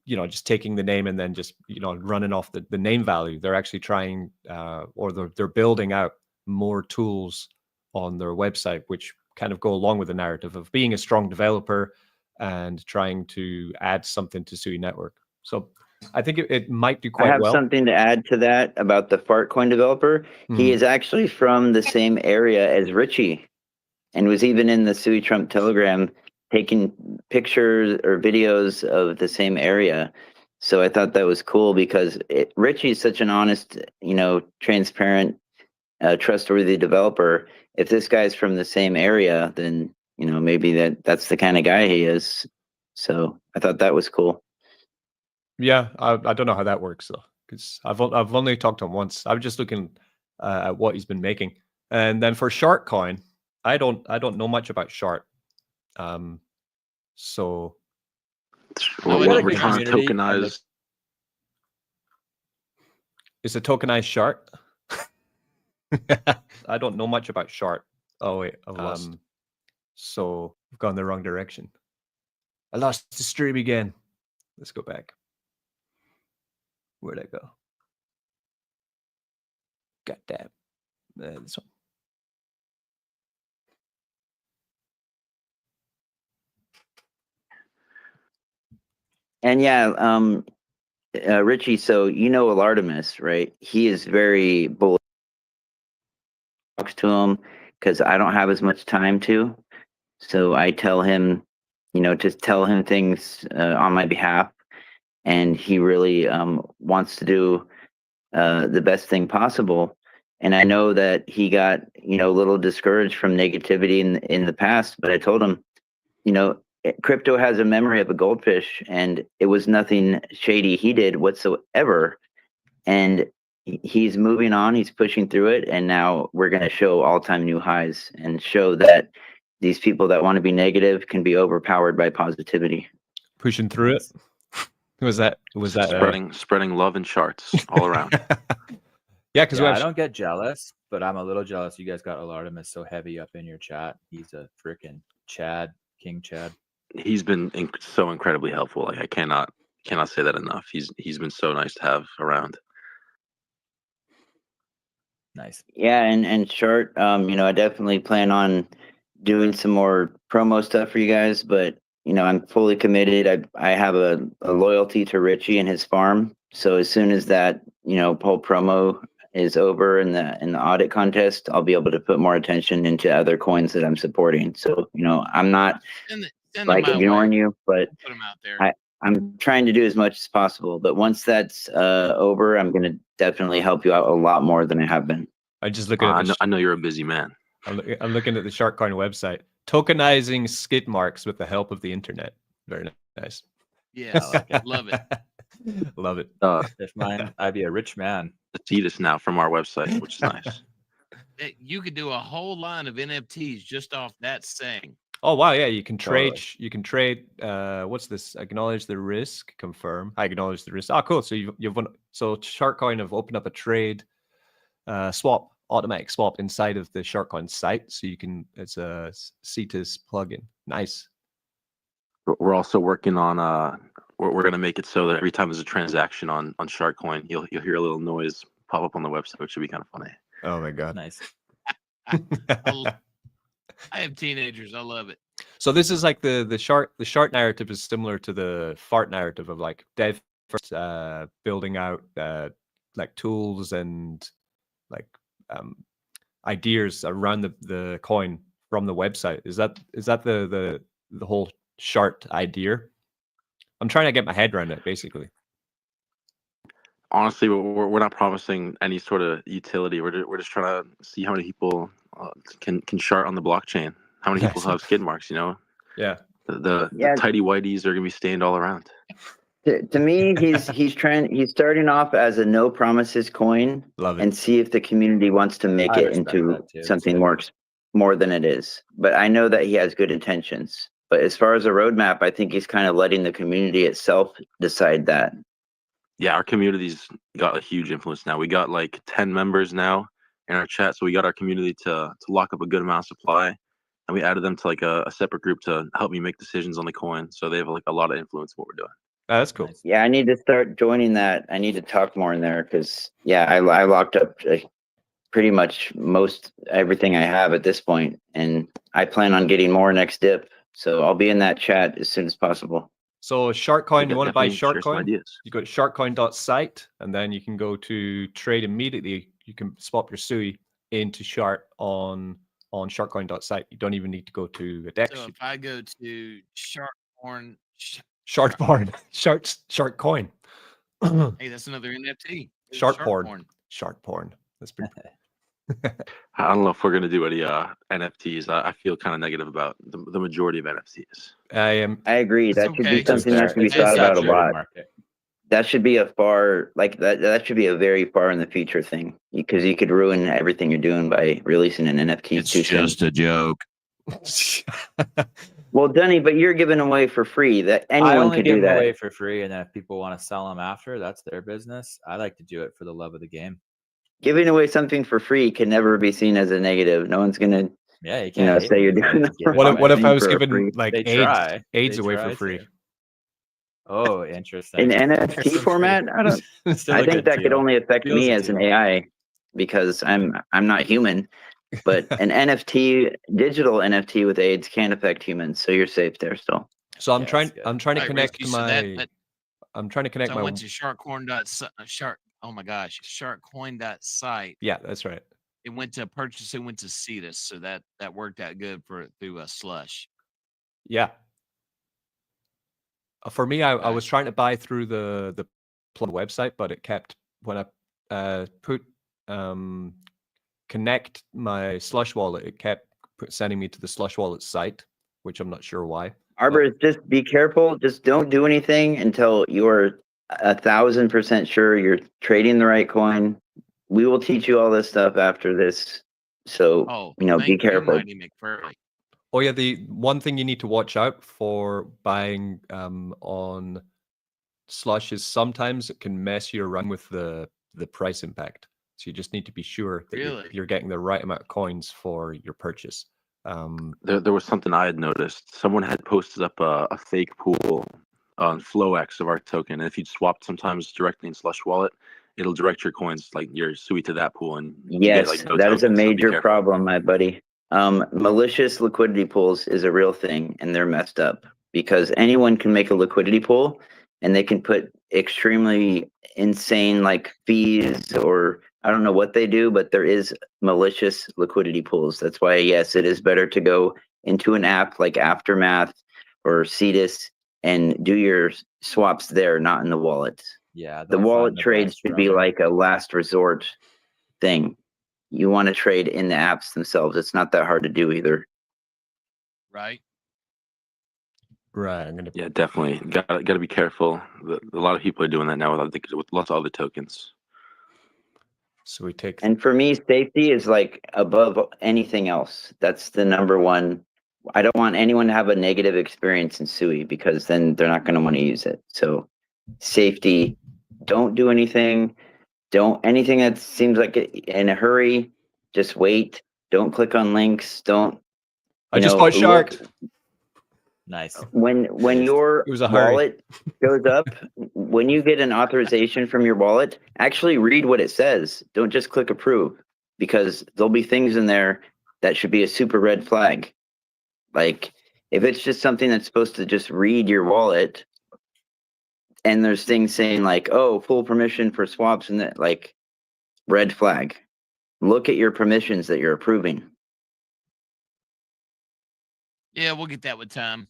just taking the name and then just, running off the name value. They're actually trying, or they're building out more tools on their website, which kind of go along with the narrative of being a strong developer and trying to add something to Sui Network. So I think it might do quite well. I have something to add to that about the FartCoin developer. He is actually from the same area as Richie, and was even in the Sui Trump Telegram taking pictures or videos of the same area. So I thought that was cool because Richie is such an honest, transparent, trustworthy developer. If this guy's from the same area, then maybe that's the kind of guy he is. So I thought that was cool. Yeah, I don't know how that works though, because I've only talked to him once. I'm just looking at what he's been making, and then for ShartCoin, I don't know much about Shart. So we're trying to tokenize. It's a tokenized Shart. I don't know much about Shart. Oh wait, I've lost. So I've gone the wrong direction. I lost the stream again. Let's go back. Where'd I go? God damn. This one. And yeah, Richie, so Alartemis, right? He is very bullish. Talks to him because I don't have as much time to. So I tell him, just tell him things on my behalf. And he really wants to do the best thing possible. And I know that he got, a little discouraged from negativity in the past, but I told him, crypto has a memory of a goldfish, and it was nothing shady he did whatsoever. And he's moving on, he's pushing through it, and now we're going to show all-time new highs and show that these people that want to be negative can be overpowered by positivity. Pushing through it. Was that spreading love and charts all around? Yeah, because I don't get jealous, but I'm a little jealous. You guys got Alartemis so heavy up in your chat. He's a freaking King Chad. He's been so incredibly helpful. Like I cannot say that enough. He's been so nice to have around. Nice. Yeah, and Shart, I definitely plan on doing some more promo stuff for you guys, but I'm fully committed. I have a loyalty to Richie and his farm. So as soon as that whole promo is over in the audit contest, I'll be able to put more attention into other coins that I'm supporting. So I'm not ignoring you, but put them out there. I'm trying to do as much as possible. But once that's over, I'm going to definitely help you out a lot more than I have been. I just look at. I know you're a busy man. I'm looking at the ShartCoin website. Tokenizing skid marks with the help of the internet. Very nice. Yes, love it. Love it. If mine, I'd be a rich man. Cetus now from our website, which is nice. You could do a whole line of NFTs just off that saying. Oh wow, yeah, you can trade. You can trade. What's this? Acknowledge the risk. Confirm. I acknowledge the risk. Oh, cool. So you've so Sharkcoin have opened up a trade swap, automatic swap inside of the Sharkcoin site, so you can. It's a Cetus plugin. Nice. We're also working on we're going to make it so that every time there's a transaction on Sharkcoin, you'll hear a little noise pop up on the website, which should be kind of funny. Oh my god, Nice. I have teenagers. I love it. So this is like the shark narrative is similar to the fart narrative of like dev first building out like tools and like ideas around the coin from the website. Is that the whole Shart idea? I'm trying to get my head around it basically. Honestly, we're not promising any sort of utility. We're just trying to see how many people can Shart on the blockchain. How many people have skid marks? You know. Yeah. The tidy whiteys are gonna be stained all around. To me, he's starting off as a no promises coin. Love it. And see if the community wants to make it into something more than it is. But I know that he has good intentions. But as far as a roadmap, I think he's kind of letting the community itself decide that. Yeah, our community's got a huge influence now. We got like 10 members now in our chat, so we got our community to lock up a good amount of supply, and we added them to like a separate group to help me make decisions on the coin. So they have like a lot of influence in what we're doing. That's cool. Yeah, I need to start joining that. I need to talk more in there because I locked up pretty much most everything I have at this point, and I plan on getting more next dip. So I'll be in that chat as soon as possible. So Sharkcoin, you want to buy Sharkcoin? You go to sharkcoin.site, and then you can go to trade immediately. You can swap your Sui into Shart on sharkcoin.site. You don't even need to go to a DEX. So if I go to Sharkcoin, Sharkcoin. Hey, that's another NFT. Shark porn. That's pretty. I don't know if we're gonna do any NFTs. I feel kind of negative about the majority of NFTs. I agree. That should be something that should be thought about a lot. That should be that should be a very far in the future thing, because you could ruin everything you're doing by releasing an NFT. It's just a joke. Well, Dunny, but you're giving away for free. That anyone I only could give do them that. away for free, and then if people want to sell them after, that's their business. I like to do it for the love of the game. Giving away something for free can never be seen as a negative. No one's gonna, you can't say you're doing it for What if I was for giving free. like They AIDS away for free? Oh, interesting. In NFT format, I think that could only affect me as an AI, because I'm not human. But an NFT, digital NFT with AIDS can affect humans, so you're safe there still. So I'm trying to connect my. I'm trying to connect my. I went to sharkcoin.site. Yeah, that's right. It went to purchase. It went to Cetus, so that worked out good through a slush. Yeah. For me, I was trying to buy through the website, but it kept when I put connect my slush wallet, it kept sending me to the slush wallet site, which I'm not sure why. Arbor, just be careful. Just don't do anything until you're 1,000% sure you're trading the right coin. We will teach you all this stuff after this, so be careful. Oh yeah, the one thing you need to watch out for buying on slush is sometimes it can mess you around with the price impact. So you just need to be sure that you're getting the right amount of coins for your purchase. There was something I had noticed. Someone had posted up a fake pool on FlowX of our token, and if you'd swapped sometimes directly in Slush Wallet, it'll direct your coins, like your Sui, to that pool, and yes, that is a major problem, my buddy. Malicious liquidity pools is a real thing, and they're messed up because anyone can make a liquidity pool, and they can put extremely insane like fees, or I don't know what they do, but there is malicious liquidity pools. That's why, yes, it is better to go into an app like Aftermath or Cetus and do your swaps there, not in the wallet. Yeah, the wallet trades should be like a last resort thing. You want to trade in the apps themselves. It's not that hard to do either. Right. Right. Yeah, definitely. Got to be careful. A lot of people are doing that now with lots of other tokens. So we take. And for me, safety is like above anything else. That's the number one. I don't want anyone to have a negative experience in Sui because then they're not going to want to use it. So safety, don't do anything. Don't anything that seems like in a hurry. Just wait. Don't click on links. Don't. I just bought Shark. Nice. When your wallet goes up, when you get an authorization from your wallet, actually read what it says. Don't just click approve, because there'll be things in there that should be a super red flag. Like if it's just something that's supposed to just read your wallet, and there's things saying like, oh, full permission for swaps, and that, like, red flag. Look at your permissions that you're approving. Yeah, we'll get that with time.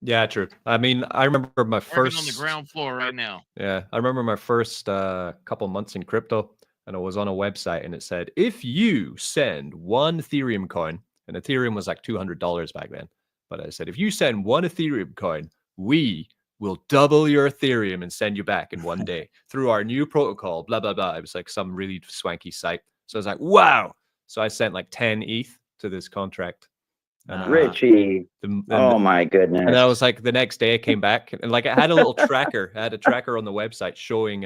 Yeah, true. I mean, I remember my first on the ground floor right now. Yeah, I remember my first couple months in crypto, and I was on a website, and it said if you send one Ethereum coin, and Ethereum was like $200 back then, but I said if you send one Ethereum coin, we will double your Ethereum and send you back in one day through our new protocol. Blah blah blah. It was like some really swanky site. So I was like, wow. So I sent like 10 ETH to this contract. And, Richie. Oh my goodness. And I was like, the next day I came back and like I had a little tracker. I had a tracker on the website showing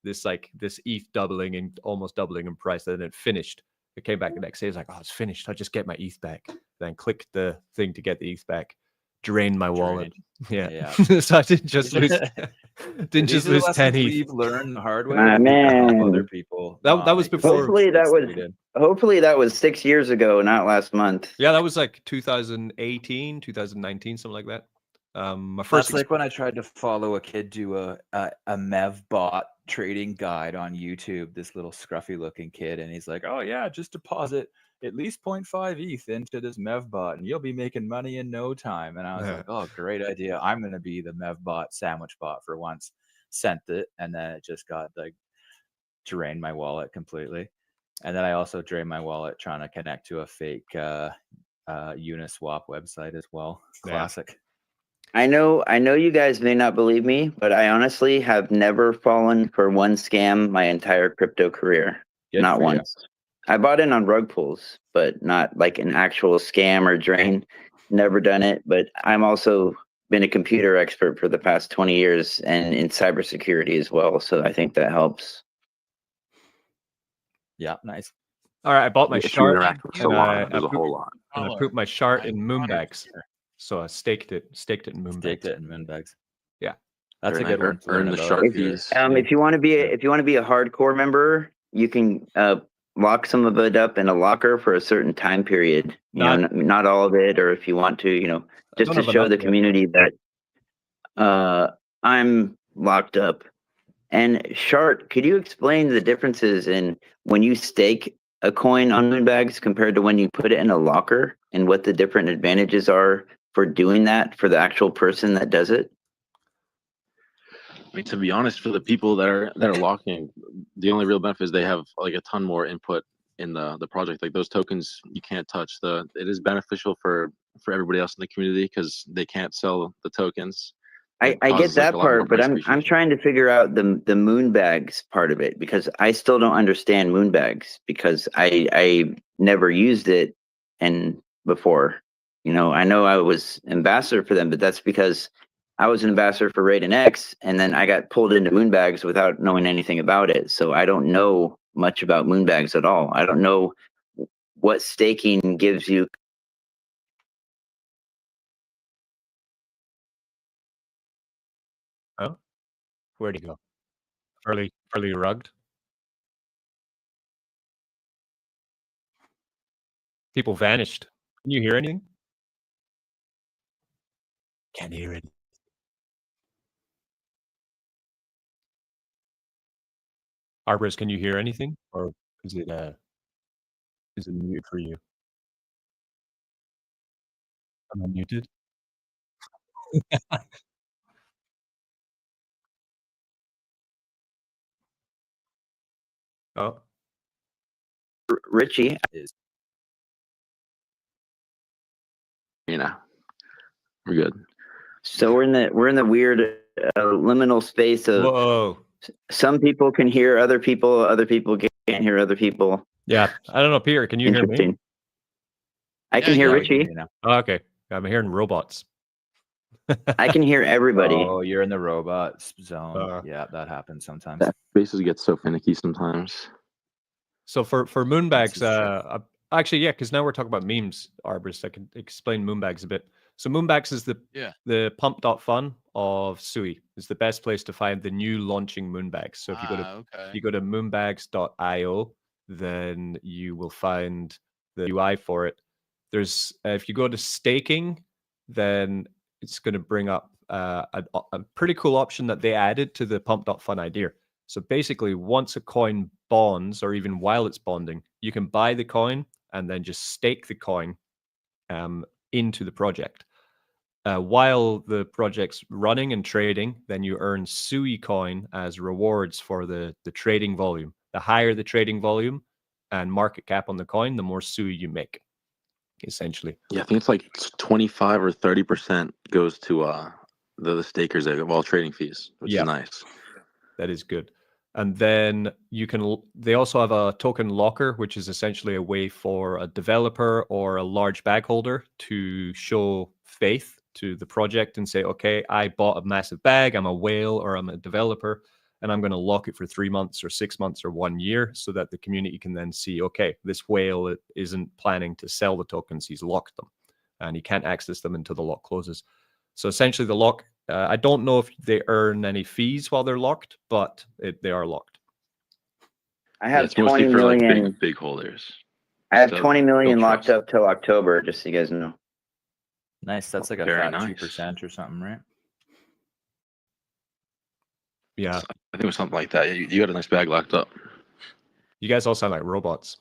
this ETH doubling and almost doubling in price. And then it finished. It came back the next day. I was like, oh, it's finished. I'll just get my ETH back. Then clicked the thing to get the ETH back. Drained my wallet. Yeah. So I didn't just lose 10 ETH. We've learned the hard way. Man. Other people. That was before. Hopefully that was 6 years ago, not last month. Yeah, that was like 2018, 2019, something like that. My first. That's like when I tried to follow a kid do a MEV-bot trading guide on YouTube. This little scruffy-looking kid, and he's like, "Oh yeah, just deposit at least 0.5 ETH into this MEV-bot, and you'll be making money in no time." And I was like, "Oh, great idea! I'm going to be the MEV-bot sandwich bot for once." Sent it, and then it just got like drained my wallet completely. And then I also drained my wallet trying to connect to a fake Uniswap website as well. Classic. I know you guys may not believe me, but I honestly have never fallen for one scam my entire crypto career. Not once. I bought in on rug pulls, but not like an actual scam or drain. Never done it, but I'm also been a computer expert for the past 20 years and in cybersecurity as well. So I think that helps. Yeah, nice. All right, I bought my Shard. There's a whole lot. And I put my Shard in Moonbags. So I staked it in Moonbags. Yeah. That's a good one. Earn the Shard fees. If you want to be a hardcore member, you can lock some of it up in a locker for a certain time period. Not all of it, or if you want to, just to show the community that I'm locked up. And Shart, could you explain the differences in when you stake a coin on Moonbags compared to when you put it in a locker, and what the different advantages are for doing that for the actual person that does it? I mean, to be honest, for the people that are locking, the only real benefit is they have like a ton more input in the project. Like those tokens, you can't touch. It is beneficial for everybody else in the community because they can't sell the tokens. I get that part, but I'm trying to figure out the Moonbags part of it, because I still don't understand Moonbags, because I never used it before. I know I was ambassador for them, but that's because I was an ambassador for Raiden X, and then I got pulled into Moonbags without knowing anything about it. So I don't know much about Moonbags at all. I don't know what staking gives you. Oh, where'd he go? Early rugged. People vanished. Can you hear anything? Can't hear it. Arborist, can you hear anything, or is it mute for you? Am I muted? Oh, Richie. We're good. So we're in the weird liminal space of whoa. Some people can hear other people get can't hear other people. Yeah, I don't know, Peter. Can you hear me? Interesting. I can hear Yeah, we can Richie. hear you now. Oh, okay, I'm hearing robots. I can hear everybody. Oh, you're in the robot zone. Yeah, that happens sometimes. That basically gets so finicky sometimes. So for moonbags, This is true. actually, yeah, because now we're talking about memes, Arborist. I can explain moonbags a bit. So moonbags is the pump.fun of Sui. It's the best place to find the new launching moonbags. So if you go to moonbags.io, then you will find the UI for it. There's if you go to staking, then it's going to bring up a pretty cool option that they added to the pump.fun idea. So basically, once a coin bonds, or even while it's bonding, you can buy the coin and then just stake the coin into the project. While the project's running and trading, then you earn Sui coin as rewards for the trading volume. The higher the trading volume and market cap on the coin, the more Sui you make, essentially. Yeah, I think it's like 25 or 30% goes to the stakers of all trading fees, which is nice. That is good. And then they also have a token locker, which is essentially a way for a developer or a large bag holder to show faith to the project and say, okay, I bought a massive bag, I'm a whale, or I'm a developer, and I'm going to lock it for 3 months or 6 months or 1 year, so that the community can then see, okay, this whale isn't planning to sell the tokens, he's locked them, and he can't access them until the lock closes. So essentially the lock, I don't know if they earn any fees while they're locked, but they are locked. I have it's mostly 20 for million. like big holders. I have So 20 million build locked trust. up till October, just so you guys know. Nice. That's like a Very fat nice. 2% or something, right? Yeah. I think it was something like that. You got a nice bag locked up. You guys all sound like robots.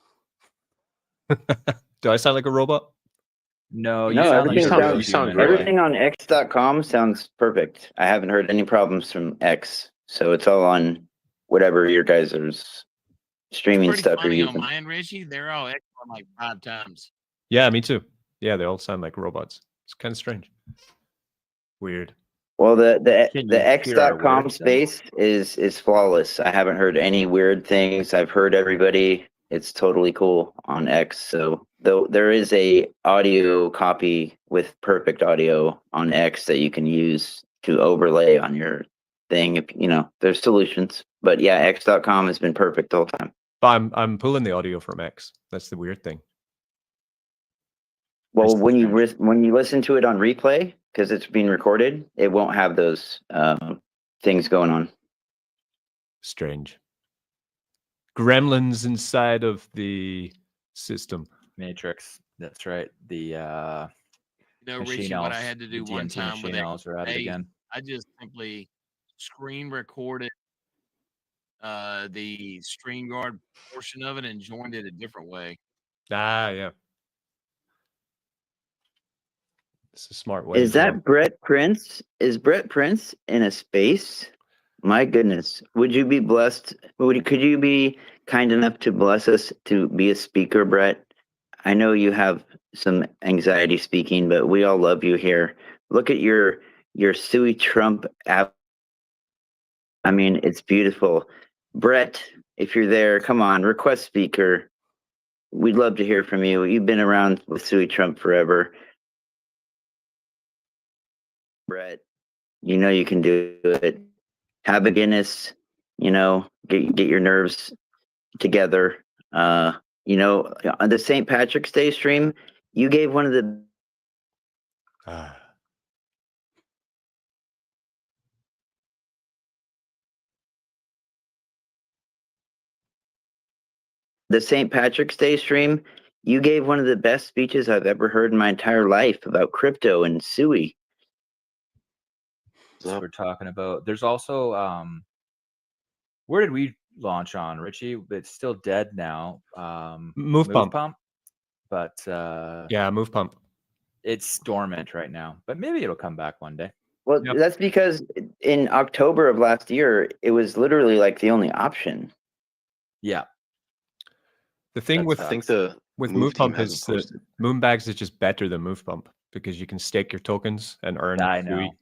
Do I sound like a robot? No, No, sound like everything sound great. everything on X.com sounds perfect. I haven't heard any problems from X, so it's all on whatever your guys are streaming Pretty stuff you're funny on using. mine, Richie. They're all excellent like 5 times. Yeah, me too. Yeah, they all sound like robots. It's kind of strange. Weird. Well, the Can you hear our X.com words then? space is flawless. I haven't heard any weird things. I've heard everybody. It's totally cool on X. So though there is a audio copy with perfect audio on X that you can use to overlay on your thing. If you know, there's solutions. But yeah, X.com has been perfect the whole time. But I'm pulling the audio from X. That's the weird thing. Well, when you listen to it on replay, because it's being recorded, it won't have those things going on. Strange. Gremlins inside of the system. Matrix. That's right. The You know, machine Richie, elves, what I had to do the one DMT time machine with elves are at it again. I just simply screen recorded the StreamYard portion of it and joined it a different way. Ah, yeah. It's a smart way. Is that Brett Prince? Is Brett Prince in a space? My goodness. Would you be blessed? Could you be kind enough to bless us to be a speaker, Brett? I know you have some anxiety speaking, but we all love you here. Look at your Sui Trump app. I mean, it's beautiful. Brett, if you're there, come on, request speaker. We'd love to hear from you. You've been around with Sui Trump forever. Brett, you know you can do it. Have a Guinness, you know, get your nerves together. You know, on the St. Patrick's Day stream, you gave one of the St. Patrick's Day stream, you gave one of the best speeches I've ever heard in my entire life about crypto and Sui. So we're talking about. There's also where did we launch on, Richie? It's still dead now. Move Pump. But yeah, Move Pump. It's dormant right now, but maybe it'll come back one day. Well, that's because in October of last year, it was literally like the only option. Yeah. The thing with Move Pump is that Moonbags is just better than Move Pump because you can stake your tokens and earn I know. Sui.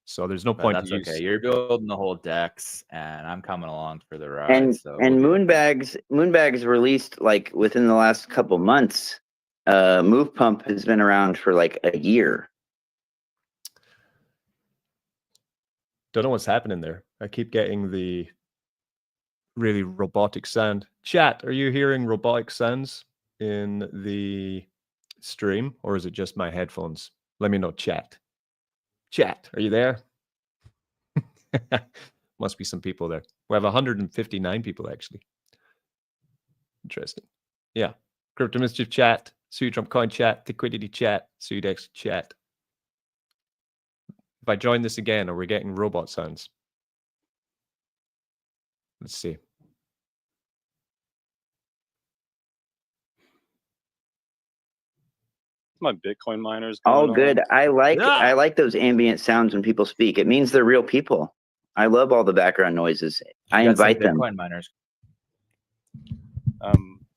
So there's no But point that's to use. okay. You're building the whole decks, and I'm coming along for the ride. And so and we'll be okay. Moonbags released like within the last couple months. Move Pump has been around for like a year. Don't know what's happening there. I keep getting the really robotic sound. Chat, are you hearing robotic sounds in the stream, or is it just my headphones? Let me know, chat. Chat, are you there? Must be some people there. We have 159 people actually. Interesting. Yeah. Crypto Mischief chat, Sui Trump Coin chat, Liquidity chat, Suidex chat. If I join this again, are we getting robot sounds? Let's see. My Bitcoin miners. All good. I like those ambient sounds when people speak. It means they're real people. I love all the background noises. I invite them. Bitcoin miners.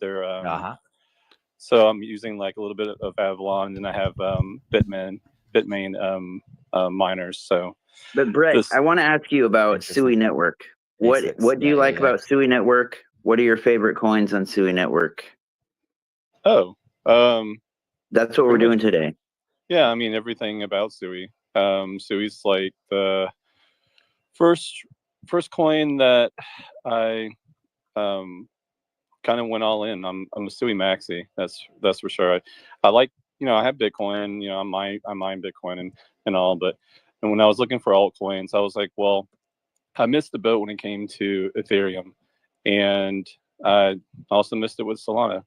They're so I'm using like a little bit of Avalon, and then I have Bitmain miners. So, but Brett, I want to ask you about Sui Network. What do you like about Sui Network? What are your favorite coins on Sui Network? Oh, that's what we're doing today. Yeah, I mean everything about Sui. Sui's like the first coin that I kind of went all in. I'm a Sui maxi. That's for sure. I like, I have Bitcoin. I mine Bitcoin and all, but when I was looking for altcoins, I was like, well, I missed the boat when it came to Ethereum, and I also missed it with Solana.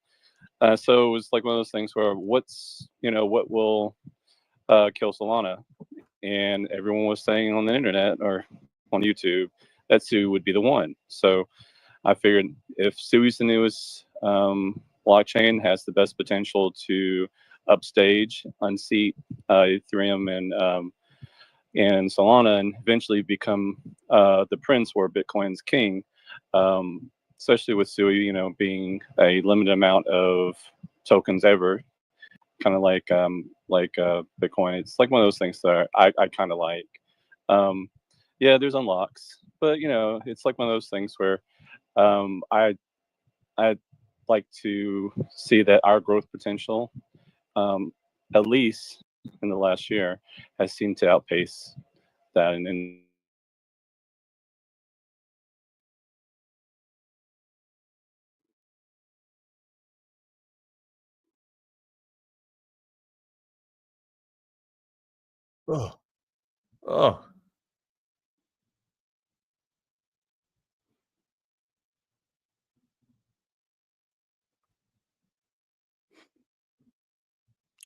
So it was like one of those things where what will kill Solana, and everyone was saying on the internet or on YouTube that Sui would be the one. So I figured if Sui's the newest blockchain, has the best potential to upstage, unseat Ethereum and Solana, and eventually become the prince or Bitcoin's king, especially with Sui, being a limited amount of tokens ever, kind of like Bitcoin. It's like one of those things that I kind of like. Yeah, there's unlocks, but it's like one of those things where I'd like to see that our growth potential, at least in the last year, has seemed to outpace that. And Oh.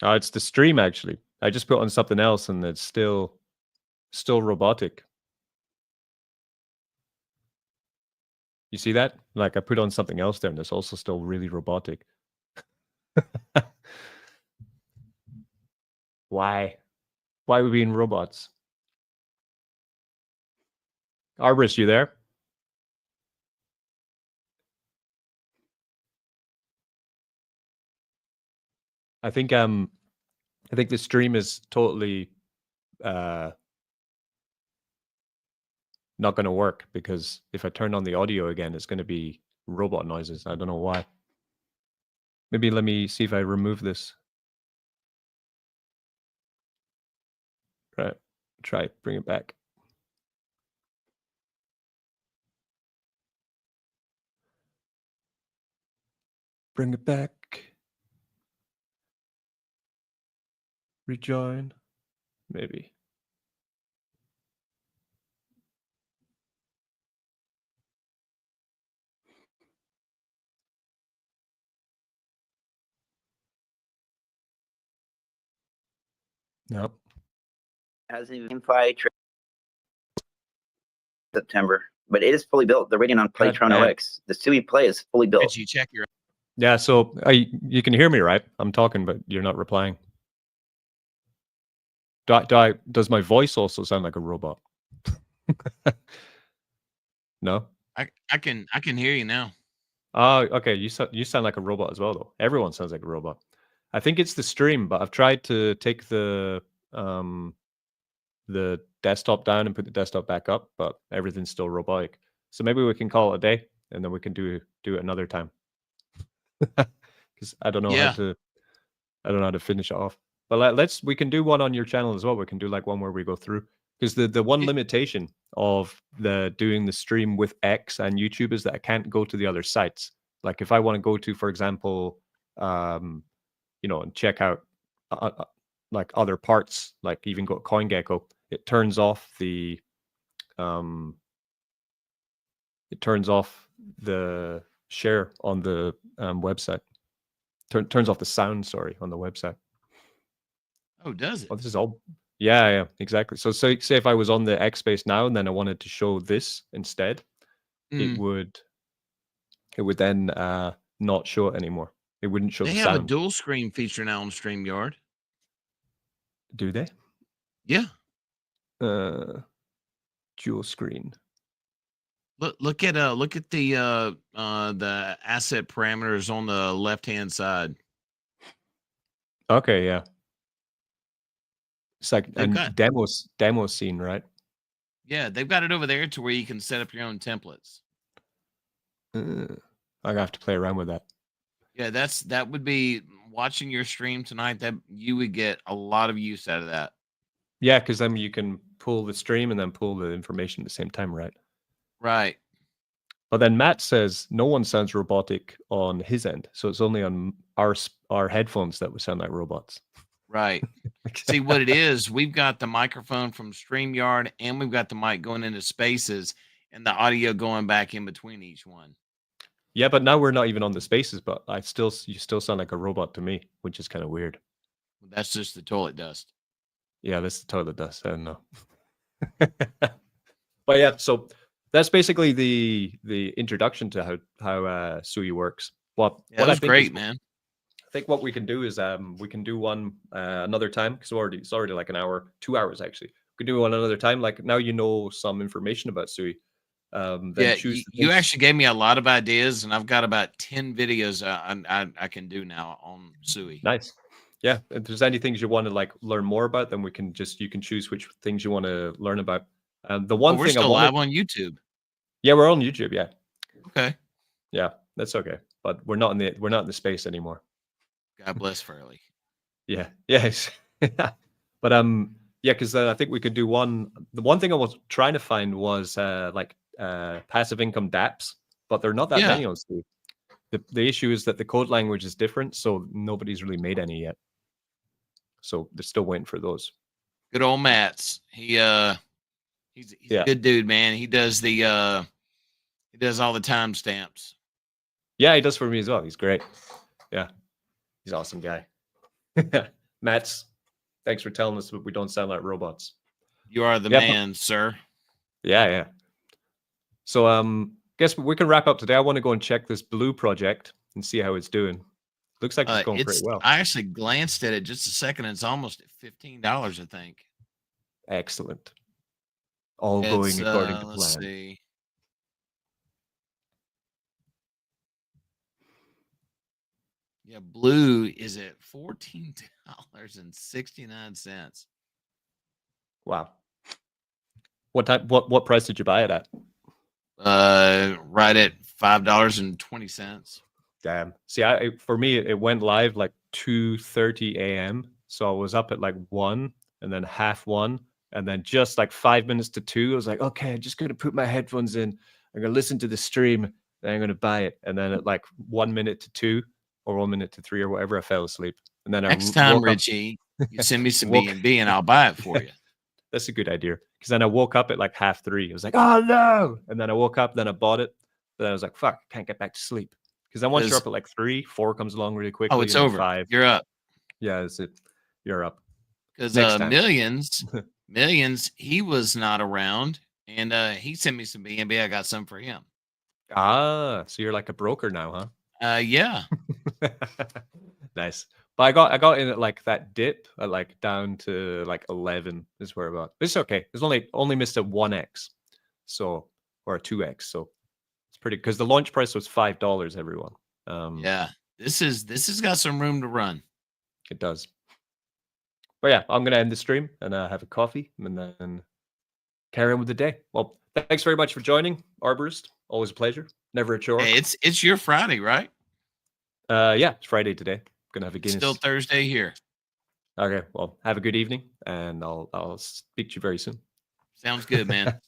It's the stream actually. I just put on something else and it's still robotic. You see that? Like I put on something else there and it's also still really robotic. Why? Why are we being robots? Arborist, you there? I think the stream is totally not going to work because if I turn on the audio again, it's going to be robot noises. I don't know why. Maybe let me see if I remove this. Right. Try it. Bring it back. Bring it back. Rejoin. Maybe. Nope. Hasn't even September, but it is fully built. They're waiting on Playtron OX. The Sui Play is fully built. Did you check your? Yeah, so you can hear me, right? I'm talking, but you're not replying. Does my voice also sound like a robot? No. I can hear you now. Oh, okay. You sound like a robot as well, though. Everyone sounds like a robot. I think it's the stream, but I've tried to take the the desktop down and put the desktop back up, but everything's still robotic. So maybe we can call it a day, and then we can do it another time. Because I don't know how to finish it off. But we can do one on your channel as well. We can do like one where we go through, because the one limitation of doing the stream with X and YouTube is that I can't go to the other sites. Like if I want to go to, for example, and check out like other parts, like even go to CoinGecko, it turns off the share on the website. Turns off the sound, sorry, on the website. Oh, does it? Oh, this is all. Yeah, exactly. So say if I was on the X space now and then I wanted to show this instead, it would then not show it anymore. It wouldn't show the sound. They have a dual screen feature now on StreamYard. Do they? Yeah. Dual screen. Look at the asset parameters on the left-hand side. Okay, yeah. It's like a demo scene, right? Yeah, they've got it over there to where you can set up your own templates. I have to play around with that. Yeah, that would be watching your stream tonight. That you would get a lot of use out of that. Yeah, because then you can pull the stream and then pull the information at the same time, right? Right. But then Matt says no one sounds robotic on his end, so it's only on our headphones that would sound like robots. Right. See what it is? We've got the microphone from StreamYard, and we've got the mic going into Spaces, and the audio going back in between each one. Yeah, but now we're not even on the Spaces, but you still sound like a robot to me, which is kind of weird. Well, that's just the toilet dust. Yeah, that's the toilet dust. I don't know. But yeah, so that's basically the introduction to how Sui works. What that was I think great, man. I think what we can do is we can do one another time, because it's already like an hour, 2 hours actually. We can do one another time. Like now you know some information about Sui. Yeah, you actually gave me a lot of ideas, and I've got about 10 videos I can do now on Sui. Nice. Yeah, if there's any things you want to like learn more about, then you can choose which things you want to learn about. The one we're thing still live on YouTube. Yeah, we're on YouTube. Yeah. Okay. Yeah, that's okay. But we're not in the space anymore. God bless Fairley. Yeah. Yes. But yeah, because I think we could do one. The one thing I was trying to find was like passive income dApps, but they're not that many on Sui. The issue is that the code language is different, so nobody's really made any yet. So they're still waiting for those. Good old Matt's. He's a good dude, man. He does all the timestamps. Yeah, he does for me as well. He's great. Yeah, he's an awesome guy. Matt's, thanks for telling us that we don't sound like robots. You are the man, sir. Yeah. So guess we can wrap up today. I want to go and check this blue project and see how it's doing. Looks like it's going pretty well. I actually glanced at it just a second. It's almost at $15, I think. Excellent. All going according to plan. Let's see. Yeah, blue is at $14.69. Wow. What price did you buy it at? Right at $5.20. Damn. See, for me it went live like 2:30 a.m. So I was up at like 1 and then 1:30, and then just like 5 minutes to 2, I was like, okay, I'm just gonna put my headphones in. I'm gonna listen to the stream, then I'm gonna buy it. And then at like 1 minute to 2 or 1 minute to 3 or whatever, I fell asleep. And then next time, Richie, you send me some B&B and I'll buy it for you. That's a good idea. Because then I woke up at like 3:30. I was like, oh no. And then I woke up, then I bought it. Then I was like, fuck, can't get back to sleep. Because then once you're up at like 3, 4 comes along really quickly. Oh, it's over. 5. You're up. Yeah, that's it. You're up. Because millions, he was not around, and he sent me some B&B. I got some for him. Ah, so you're like a broker now, huh? Yeah. Nice. But I got in at like that dip, like down to like 11 is where about. It's okay. It's only missed a 1x, so or a 2x. So it's pretty, because the launch price was $5. Everyone. Yeah, this has got some room to run. It does. But yeah, I'm gonna end the stream and have a coffee and then carry on with the day. Well, thanks very much for joining, Arborist. Always a pleasure. Never a chore. Hey, it's your Friday, right? Yeah, it's Friday today. Gonna have a Guinness. Still Thursday here. Okay, well, have a good evening, and I'll speak to you very soon. Sounds good, man.